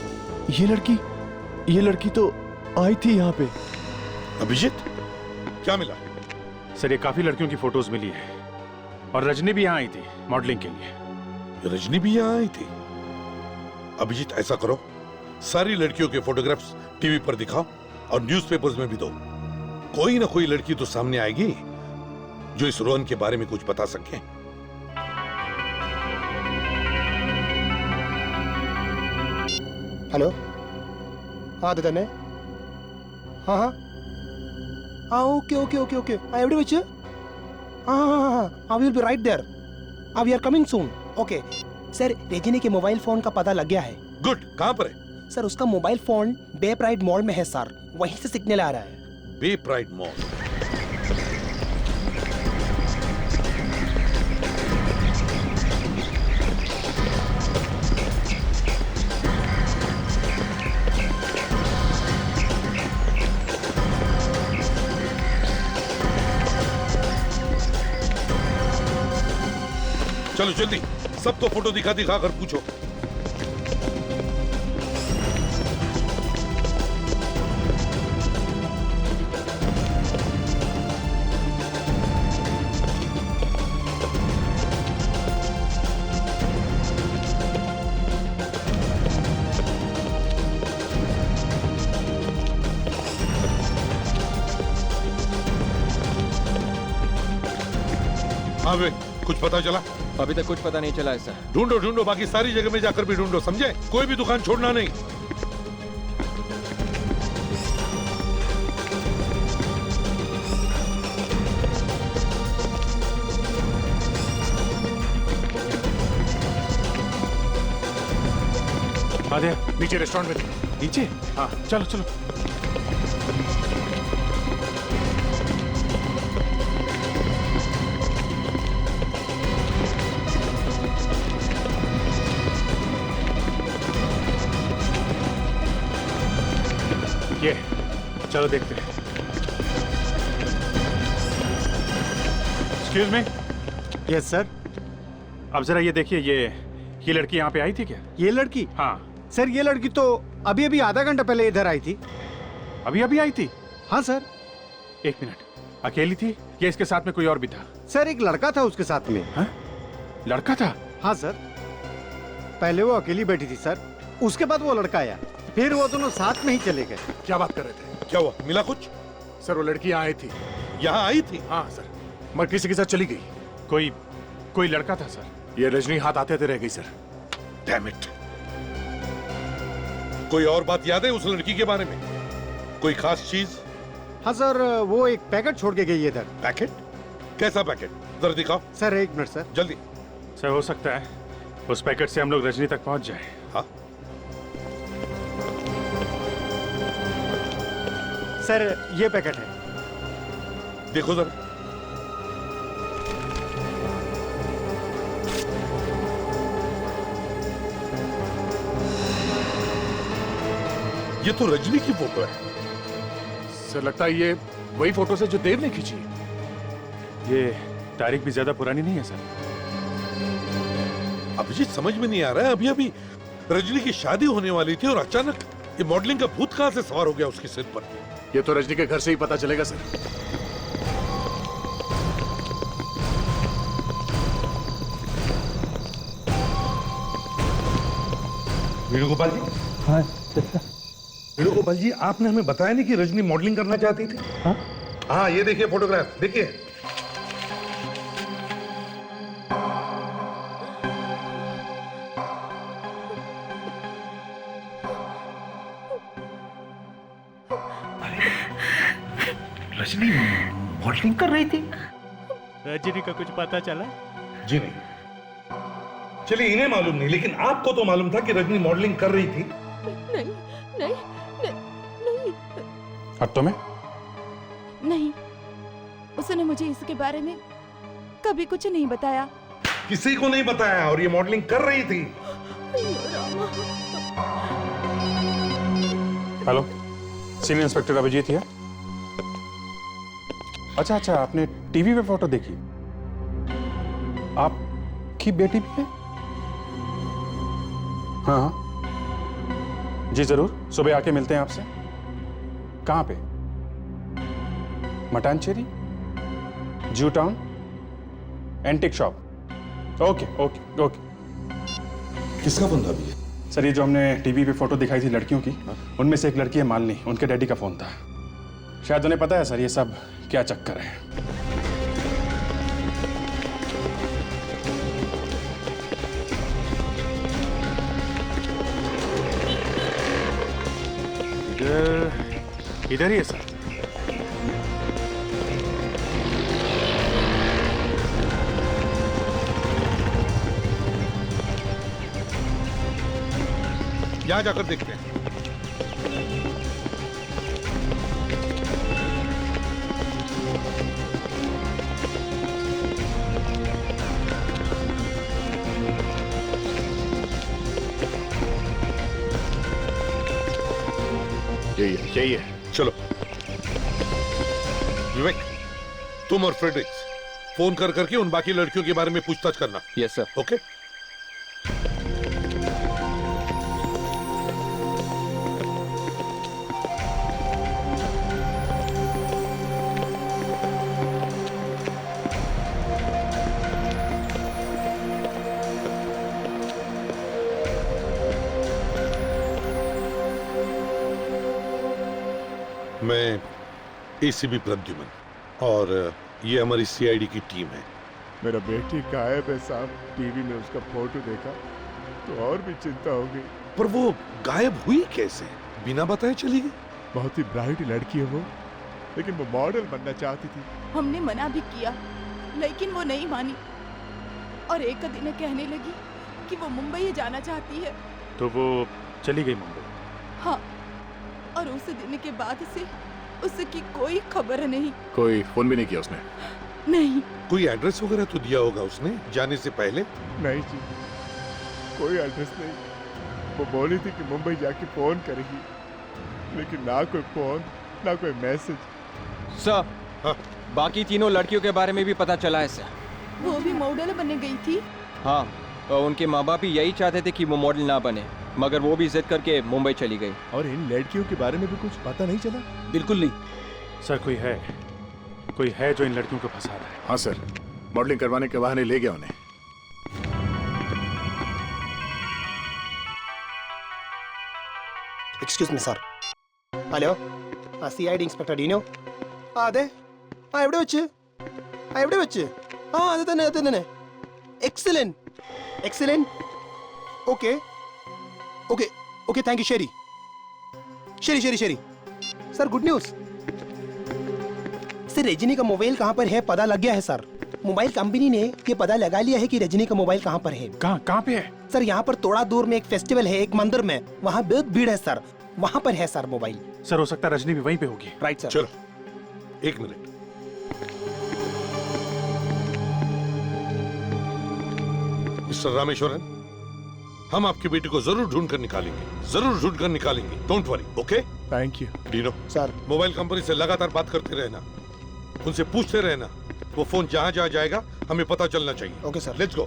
लड़की तो आई थी यहाँ पे। अभिजीत, क्या मिला? सर, ये काफी लड़कियों की फोटोज मिली है और रजनी भी यहाँ आई थी मॉडलिंग के लिए। रजनी भी यहाँ आई थी? अभिजीत, ऐसा करो, सारी लड़कियों के फोटोग्राफ्स टीवी पर दिखाओ और न्यूज़पेपर्स में भी दो। कोई ना कोई लड़की तो सामने आएगी जो इस रोहन के बारे में कुछ बता सके। हेलो, हाँ ददन है। हाँ, ओके। Every which? हाँ, we will be right there. We are coming soon. Okay sir, Rajni के मोबाइल फोन का पता लग गया है। गुड, कहाँ पर है? सर, उसका मोबाइल फोन बे प्राइड मॉल में है सर, वहीं से सिग्नल आ रहा है। बे प्राइड मॉल? चलो जल्दी, सबको फोटो दिखा कर पूछो। हाँ वे, कुछ पता चला? अभी तक कुछ पता नहीं चला है सर। ढूंढो, बाकी सारी जगह में जाकर भी ढूंढो, समझे? कोई भी दुकान छोड़ना नहीं। आधे नीचे रेस्टोरेंट में। नीचे? हाँ, चलो। ये चलो देखते हैं। Excuse me, yes sir. अब जरा ये देखिए, ये लड़की यहाँ पे आई थी क्या? ये लड़की? हाँ सर, ये लड़की तो अभी अभी आधा घंटा पहले इधर आई थी। अभी अभी आई थी? हाँ सर। एक मिनट, अकेली थी या इसके साथ में कोई और भी था? सर, एक लड़का था उसके साथ में। हाँ? लड़का था? हाँ सर, पहले वो अकेली बैठी थी सर, उसके बाद वो लड़का आया, फिर वो दोनों साथ में ही चले गए। क्या बात कर रहे थे? क्या हुआ? मिला कुछ? सर वो लड़की यहाँ आई थी। यहाँ आई थी? हाँ सर, मगर किसी के साथ चली गई। कोई लड़का था सर। ये रजनी हाथ आते आते रह गई सर। Damn it. कोई और बात याद है उस लड़की के बारे में? कोई खास चीज? हाँ सर, वो एक पैकेट छोड़ के गई है इधर। पैकेट? कैसा पैकेट? जरा दिखाओ। सर एक मिनट सर। जल्दी। सर हो सकता है उस पैकेट से हम लोग रजनी तक पहुंच जाए। हाँ सर, ये पैकेट है। देखो जरा। ये तो रजनी की फोटो है। सर लगता है ये वही फोटो से जो देव ने खींची। ये तारीख भी ज्यादा पुरानी नहीं है सर। अभिजीत, समझ में नहीं आ रहा है, अभी अभी रजनी की शादी होने वाली थी और अचानक ये मॉडलिंग का भूत कहां से सवार हो गया उसके सिर पर? ये तो रजनी के घर से ही पता चलेगा सर। वेणुगोपाल जी। हाँ वेणुगोपाल जी, आपने हमें बताया नहीं कि रजनी मॉडलिंग करना चाहती थी? हाँ, ये देखिए फोटोग्राफ, देखिए। रजनी मॉडलिंग कर रही थी? रजनी का कुछ पता चला? जी नहीं। चलिए, इन्हें मालूम नहीं, लेकिन आपको तो मालूम था कि रजनी मॉडलिंग कर रही थी। नहीं नहीं नहीं, नहीं। और तुम्हें? नहीं, उसने मुझे इसके बारे में कभी कुछ नहीं बताया। किसी को नहीं बताया, और ये मॉडलिंग कर रही थी। हेलो, सीनियर इंस्पेक्टर अभिजीत है। अच्छा, आपने टीवी पे फोटो देखी? आपकी बेटी भी है? हाँ, जी जरूर, सुबह आके मिलते हैं आपसे। कहाँ पे? मटानचेरी, जू town, antique shop. Okay okay okay. किसका बंदा भी है? सर, ये जो हमने टीवी पे फोटो दिखाई थी लड़कियों की, उनमें से एक लड़की है मालिनी, उनके डैडी का फोन था। शायद उन्हें पता है सर ये सब क्या चक्कर है। इधर ही है सर। यहां जाकर देखते हैं। यही है। चलो विवेक, तुम और फ्रेडरिक्स फोन कर करके उन बाकी लड़कियों के बारे में पूछताछ करना। Yes sir. ओके। मैं एसीबी प्रद्युमन, और ये हमारी सीआईडी की टीम है। मेरा बेटी गायब है साहब। टीवी में उसका फोटो देखा तो और भी चिंता हो गई। पर वो गायब हुई कैसे? बिना बताए चली गई? बहुत ही ब्राइट लड़की है वो, लेकिन वो मॉडल बनना चाहती थी। हमने मना भी किया, लेकिन वो नहीं मानी और एक दिन कहने लगी कि वो मुंबई जाना चाहती है। तो वो चली गई मुंबई? हाँ, और उस दिन के बाद से उसकी कोई खबर नहीं। कोई फोन भी नहीं किया उसने? नहीं। कोई एड्रेस वगैरह तो दिया होगा उसने जाने से पहले? नहीं जी, कोई एड्रेस नहीं। वो बोली थी कि मुंबई जाके फोन करेगी, लेकिन ना कोई फोन ना कोई मैसेज। सर, बाकी तीनों लड़कियों के बारे में भी पता चला है सर। वो भी मॉडल बनने गई थी। हाँ, उनके माँ बाप ही यही चाहते थे कि वो मॉडल ना बने, मगर वो भी जिद करके मुंबई चली गई। और इन लड़कियों के बारे में भी कुछ पता नहीं चला? बिल्कुल नहीं सर। कोई है जो इन लड़कियों को फंसा रहा है। हाँ सर, मॉडलिंग करवाने के बहाने ले गया उन्हें। Excuse me, sir. Hello? CID Inspector Dino? അതെ എവിടെ വെച്ച് അത് തന്നെ എക്സലന്റ് ഓക്കെ താങ്ക് യു ശരി sir good news sir Rajni का मोबाइल कहाँ पर है पता लग गया है सर मोबाइल कंपनी ने ये पता लगा लिया है कि रजनी का मोबाइल कहाँ पर है कहाँ पे है सर यहाँ पर थोड़ा दूर में एक फेस्टिवल है एक मंदिर में वहाँ बहुत भीड़ है सर वहाँ पर है सर मोबाइल सर हो सकता है रजनी भी वहीं पे होगी राइट सर चलो एक मिनट मिस्टर रामेश्वरन हम आपकी बेटी को जरूर ढूंढ कर निकालेंगे don't worry okay thank you Dino sir mobile company से लगातार बात करते रहना उनसे पूछते रहना वो फोन जहां जाएगा हमें पता चलना चाहिए okay sir let's go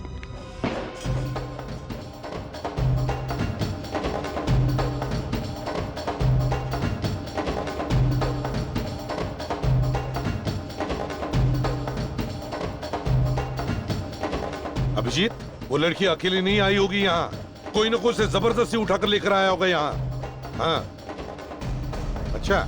Abhijit वो लड़की अकेली नहीं आई होगी यहाँ कोई ना कोई से जबरदस्ती उठाकर लेकर आया होगा यहाँ हाँ अच्छा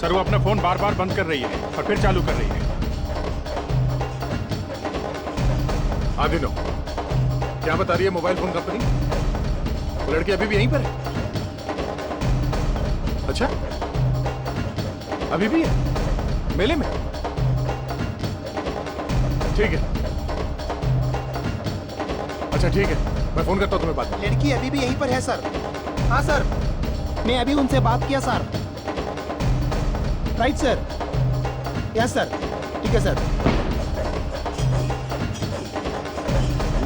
सर वो अपना फोन बार बार बंद कर रही है और फिर चालू कर रही है आदिनो क्या बता रही है मोबाइल फोन कंपनी वो लड़की अभी भी यहीं पर है अच्छा अभी भी है मेले में ठीक है अच्छा ठीक है मैं फोन करता हूँ तुम्हें बाद में लड़की अभी भी यहीं पर है सर हाँ सर मैं अभी उनसे बात किया sir right sir yes sir ठीक है सर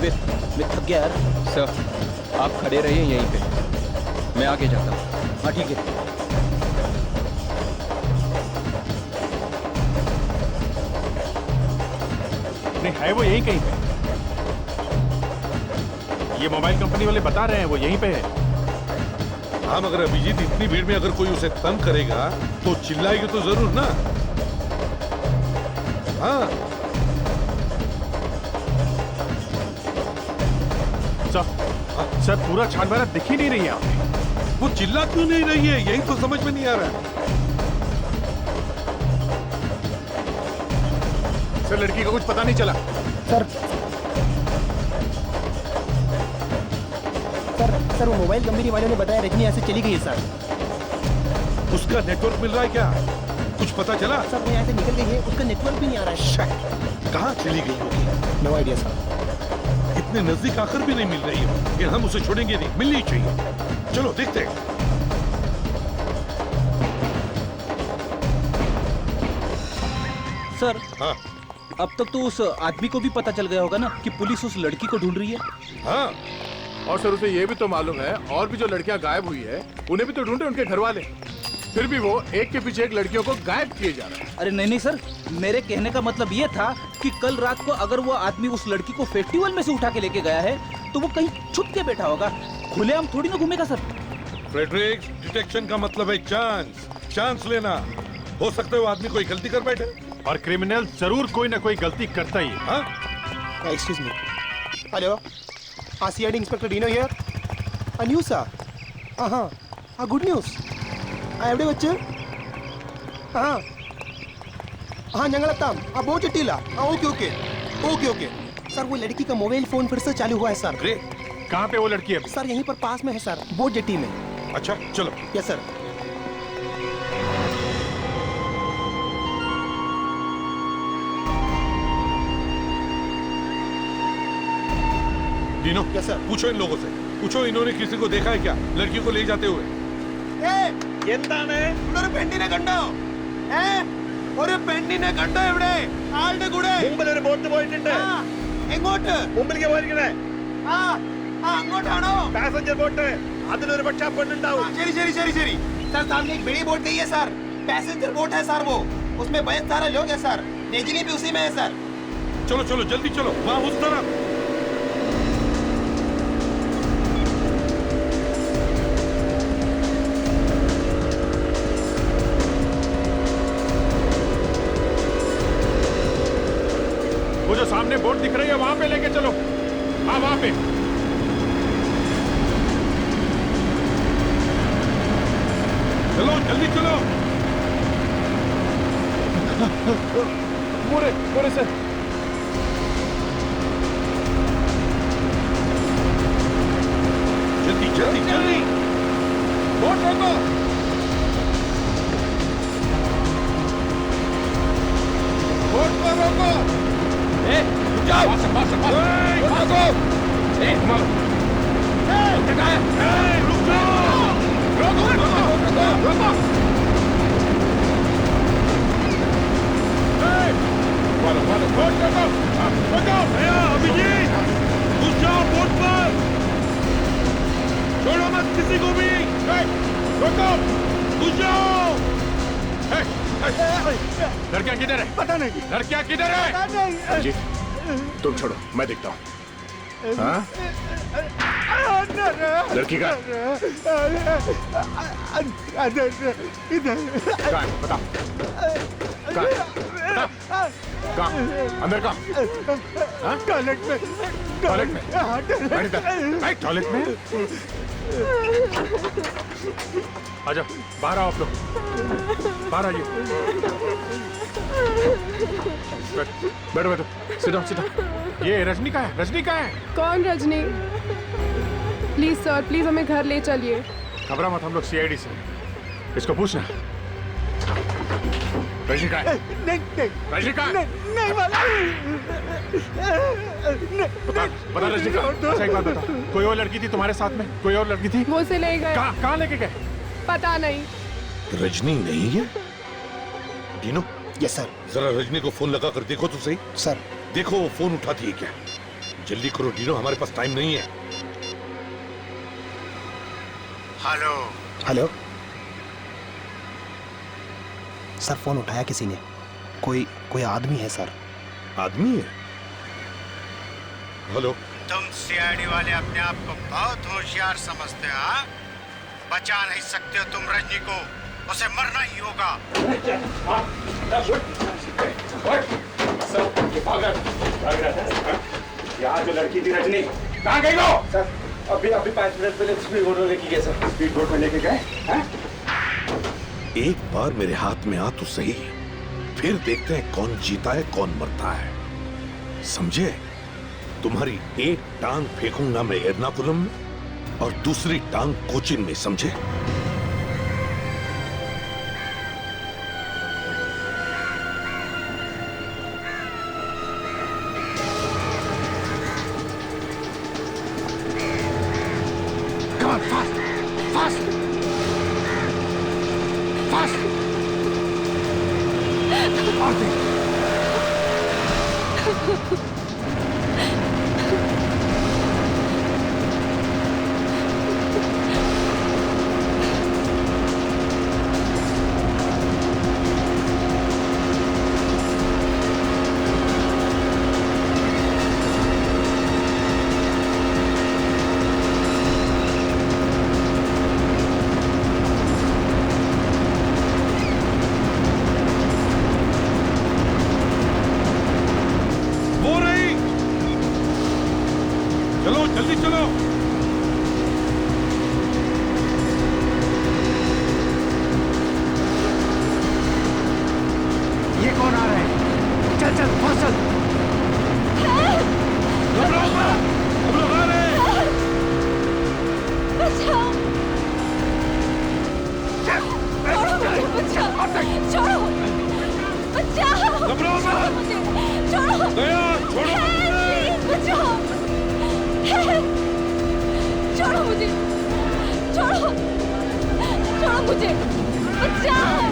मैं थक गया यार सर आप खड़े रहिए यहीं पे मैं आगे जाता हूँ हाँ ठीक है नहीं है वो यहीं कहीं पे ये मोबाइल कंपनी वाले बता रहे हैं वो यहीं पे है हाँ मगर अभिजीत इतनी भीड़ में अगर कोई उसे तंग करेगा तो चिल्लाएगी तो जरूर ना हाँ सर पूरा छानमारा दिख ही नहीं रही है वो चिल्ला क्यों नहीं रही है यही तो समझ में नहीं आ रहा है सर लड़की का कुछ पता नहीं चला सर वो मोबाइल कंपनी वालों ने बताया रजनी यहाँ से चली गई है सर उसका नेटवर्क मिल रहा है क्या कुछ पता चला सर वो यहाँ से निकल गई है उसका नेटवर्क भी नहीं आ रहा है कहाँ चली गई होगी नो आइडिया सर इतने नजदीक आकर भी नहीं मिल रही हो लेकिन हम उसे छोड़ेंगे नहीं मिलनी ही चाहिए चलो देखते हैं सर हाँ अब तक तो उस आदमी को भी पता चल गया होगा ना कि पुलिस उस लड़की को ढूंढ रही है हाँ और सर उसे ये भी तो मालूम है और भी जो लड़कियां गायब हुई है उन्हें भी तो ढूंढे उनके घर वाले फिर भी वो एक के पीछे एक लड़कियों को गायब किए जा रहे हैं अरे नहीं सर मेरे कहने का मतलब ये था कि कल रात को अगर वो आदमी उस लड़की को फेस्टिवल में से उठा के लेके गया है तो वो कहीं छुप के बैठा होगा खुलेआम थोड़ी ना घूमेगा सर फ्रेडरिक डिटेक्शन का मतलब है चांस लेना हो सकता है वो आदमी कोई गलती कर बैठे और क्रिमिनल जरूर कोई ना कोई गलती करता ही है excuse me hello CID Inspector Dino here. A news sir. A good news. എവിടെ വെച്ച് ഞങ്ങൾ എത്താം बहुत चिट्टीला ओके सर वो लड़की का मोबाइल फोन फिर से चालू हुआ है सर कहाँ पे वो लड़की है सर यहीं पर पास में है सर बोट जेट्टी में अच्छा चलो यस सर दीनो, पूछो इन लोगों से, पूछो इन्होंने किसी को देखा है क्या लड़की को ले जाते हुए? എന്താണ് ഇവിടെ പെണ്ണിനെ കണ്ടോ? ഒരു പെണ്ണിനെ കണ്ടോ ഇവിടെ? ആളുടെ കൂടെ മുമ്പിൽ ഒരു ബോട്ട് പോയിട്ടുണ്ട്. എങ്ങോട്ട്? മുമ്പിലേക്ക് പോയിരിക്കണേ. അങ്ങോട്ടാണോ? Passenger boat. അതിലൊരു പക്ഷേ പെണ്ണുണ്ടാവും. ശരി ശരി ശരി ശരി सर, सामने एक बड़ी बोट गई है सर, पैसेंजर बोट है सर, वो उसमें बहुत सारे लोग हैं सर, नेजिनी भी उसी में है सर। चलो चलो जल्दी चलो, वहाँ उस तरफ। वो जो सामने बोट दिख रही है वहां पे लेके चलो। हाँ वहां पे। चलो जल्दी चलो। मोरे मोरे सर। जल्दी जल्दी जल्दी। बोट रोको। बोट को रोको। जाओ। बोट रोको। रुक जाओ। रोको रोको रोको। बोट रोको। अभिजीत, घुस जाओ बोट पर। छोड़ो मत किसी को भी। रोको। घुस जाओ। लड़कियां किधर है? पता नहीं। लड़कियां किधर है? पता नहीं। जी, तुम छोड़ो, मैं देखता हूँ। हाँ? लड़की का? इधर। कहाँ है? बताओ। कहाँ है? बताओ। कहाँ? अंदर कहाँ? हाँ? टॉयलेट में। टॉयलेट में? बैठ इधर। बैठ टॉयलेट में। आ जाओ, बाहर आओ आप लोग, बाहर आइए। बैठो बैठो, सीधा सीधा। ये रजनी का है, रजनी का है। कौन रजनी? प्लीज सर, प्लीज हमें घर ले चलिए। घबरा मत, हम लोग सीआईडी से, इसको पूछना। रजनी का है? नहीं नहीं। रजनी का है? नहीं वाला। बता बता रजनी का। अच्छा एक बात बता, कोई और लड़की थी तुम्हारे साथ में? कोई और लड़की थी? वो से ले गए। कहाँ लेके गए? पता नहीं। रजनी नहीं है? डीनो। Yes sir. जरा रजनी को फोन लगा कर देखो तो सही। सर। देखो वो फोन उठाती है क्या? जल्दी करो डीनो, हमारे पास टाइम नहीं है। हेलो। हेलो। सर फोन उठाया किसी ने? कोई आदमी है सर। आदमी है? हेलो। तुम सीआईडी वाले अपने आप को बहुत होशियार समझते हो, हाँ? बचा नहीं सकते हो तुम रजनी को, उसे मरना ही होगा। यहाँ जो लड़की थी रजनी, कहाँ गई वो? सर अभी 5 मिनट पहले स्पीड बोट में लेके गए सर। स्पीड बोट में लेके गए? एक बार मेरे हाथ में आ तो सही, फिर देखते हैं कौन जीता है कौन मरता है, समझे? तुम्हारी एक टांग फेंकूंगा मैं एर्नाकुलम में और दूसरी टांग कोचिन में, समझे? Come on, fast, fast, fast. Arti. वो रही। चलो जल्दी चलो। ये कौन आ रहा है? चल चल फास्ट चल। घबराओ मत, हम लोग आ रहे हैं। बचाओ। बचाओ। छोड़ो। बचाओ। घबराओ मत। छोड़ो। दया, छोड़ो। बचाओ। छोड़ो मुझे, छोड़ो, छोड़ो मुझे, बचाओ,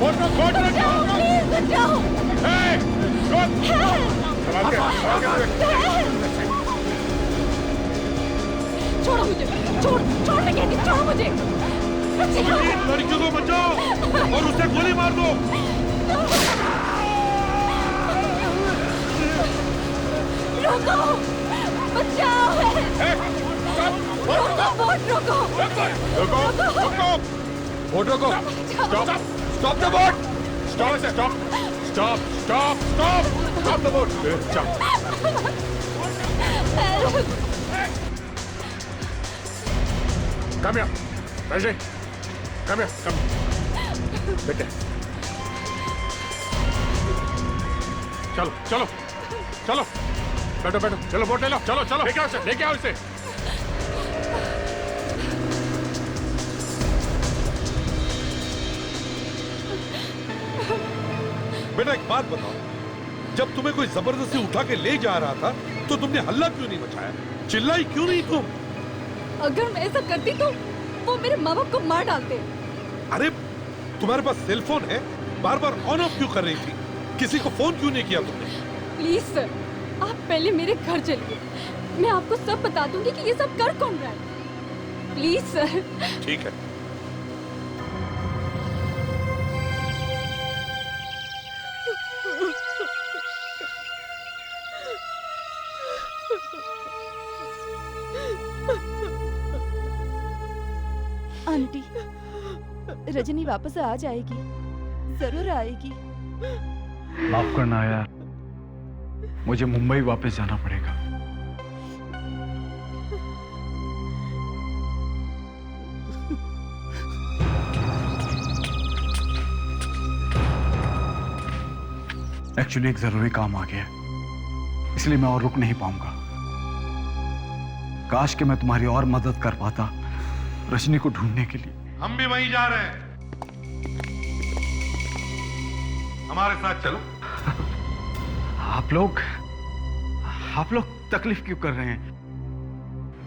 बचाओ, प्लीज बचाओ। छोड़ो मुझे, छोड़ने कहती, छोड़ो मुझे। लड़कियों को बचाओ और उसे गोली मार दो। रोको, बचाओ, रोको, बोट रोको, रोको, बोट रोको, stop the boat, stop the boat, Come here, Rajni. Come here, come. बेटे, चलो, चलो, चलो, बैठो, बैठो, चलो बोट ले लो, चलो, चलो, लेके आओ इसे। बेटा एक बात बताओ, जब तुम्हें कोई जबरदस्ती उठा के ले जा रहा था तो तुमने हल्ला क्यों नहीं मचाया, चिल्लाई क्यों नहीं तुम? अगर मैं ऐसा करती तो वो मेरे माँ बाप को मार डालते। अरे तुम्हारे पास सेल फोन है, बार बार ऑन ऑफ क्यों कर रही थी, किसी को फोन क्यों नहीं किया तुमने? प्लीज सर, आप पहले मेरे घर चलिए, मैं आपको सब बता दूंगी कि ये सब कर कौन रहा है। Please sir. ठीक है। आंटी, रजनी वापस आ जाएगी, जरूर आएगी। माफ करना यार, मुझे मुंबई वापस जाना पड़ेगा। एक्चुअली एक जरूरी काम आ गया, इसलिए मैं और रुक नहीं पाऊंगा। काश कि मैं तुम्हारी और मदद कर पाता रजनी को ढूंढने के लिए। हम भी वहीं जा रहे हैं, हमारे साथ चलो। आप लोग तकलीफ क्यों कर रहे हैं?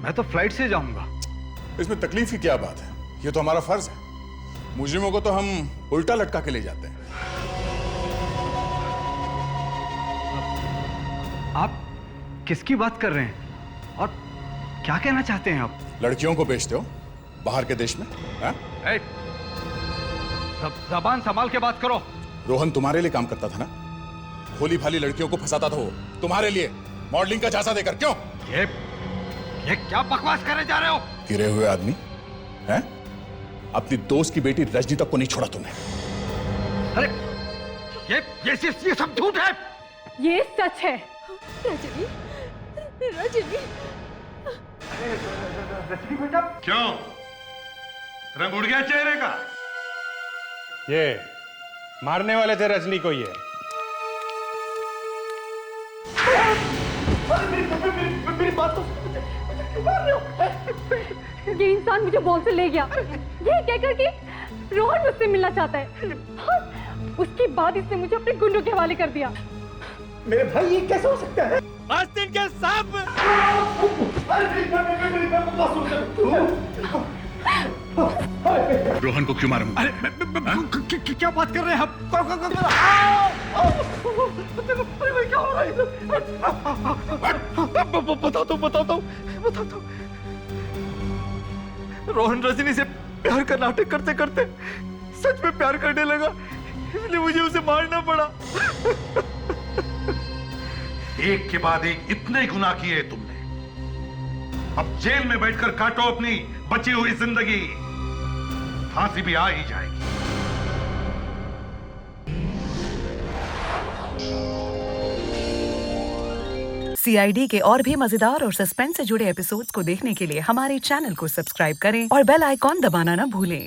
मैं तो फ्लाइट से जाऊंगा। इसमें तकलीफ की क्या बात है, ये तो हमारा फर्ज है। मुजरिमों को तो हम उल्टा लटका के ले जाते हैं। आप किसकी बात कर रहे हैं और क्या कहना चाहते हैं आप? लड़कियों को बेचते हो बाहर के देश में? जबान संभाल के बात करो। रोहन तुम्हारे लिए काम करता था ना, भोली भाली लड़कियों को फंसाता था वो तुम्हारे लिए, मॉडलिंग का झांसा देकर। क्यों? ये क्या बकवास करे जा रहे हो? गिरे हुए आदमी हैं? अपनी दोस्त की बेटी रजनी तक को नहीं छोड़ा तुमने। अरे ये सब झूठ है। ये सच है। रजनी, रजनी, रजनी बेटा, क्यों रंग उड़ गया चेहरे का? ये मारने वाले थे रजनी को। ये मेरी बात तो क्यों मार रहे हो? ये इंसान मुझे बॉल से ले गया, ये कहकर कि रोहन मुझसे मिलना चाहता है। उसके बाद इसने मुझे अपने गुंडों के हवाले कर दिया। मेरे भाई ये कैसे हो सकता है? आस्तीन के सांप। रोहन को क्यों मारूंगा? अरे क्या बात कर रहे हैं आप? क्या हो रहा है? बता दो। रोहन रजनी से प्यार का नाटक करते करते सच में प्यार करने लगा, इसलिए मुझे उसे मारना पड़ा। एक के बाद एक इतने गुनाह किए तुमने, अब जेल में बैठकर काटो अपनी बची हुई जिंदगी, फांसी भी आ ही जाएगी। CID के और भी मजेदार और सस्पेंस से जुड़े एपिसोड्स को देखने के लिए हमारे चैनल को सब्सक्राइब करें और बेल आइकॉन दबाना ना भूलें।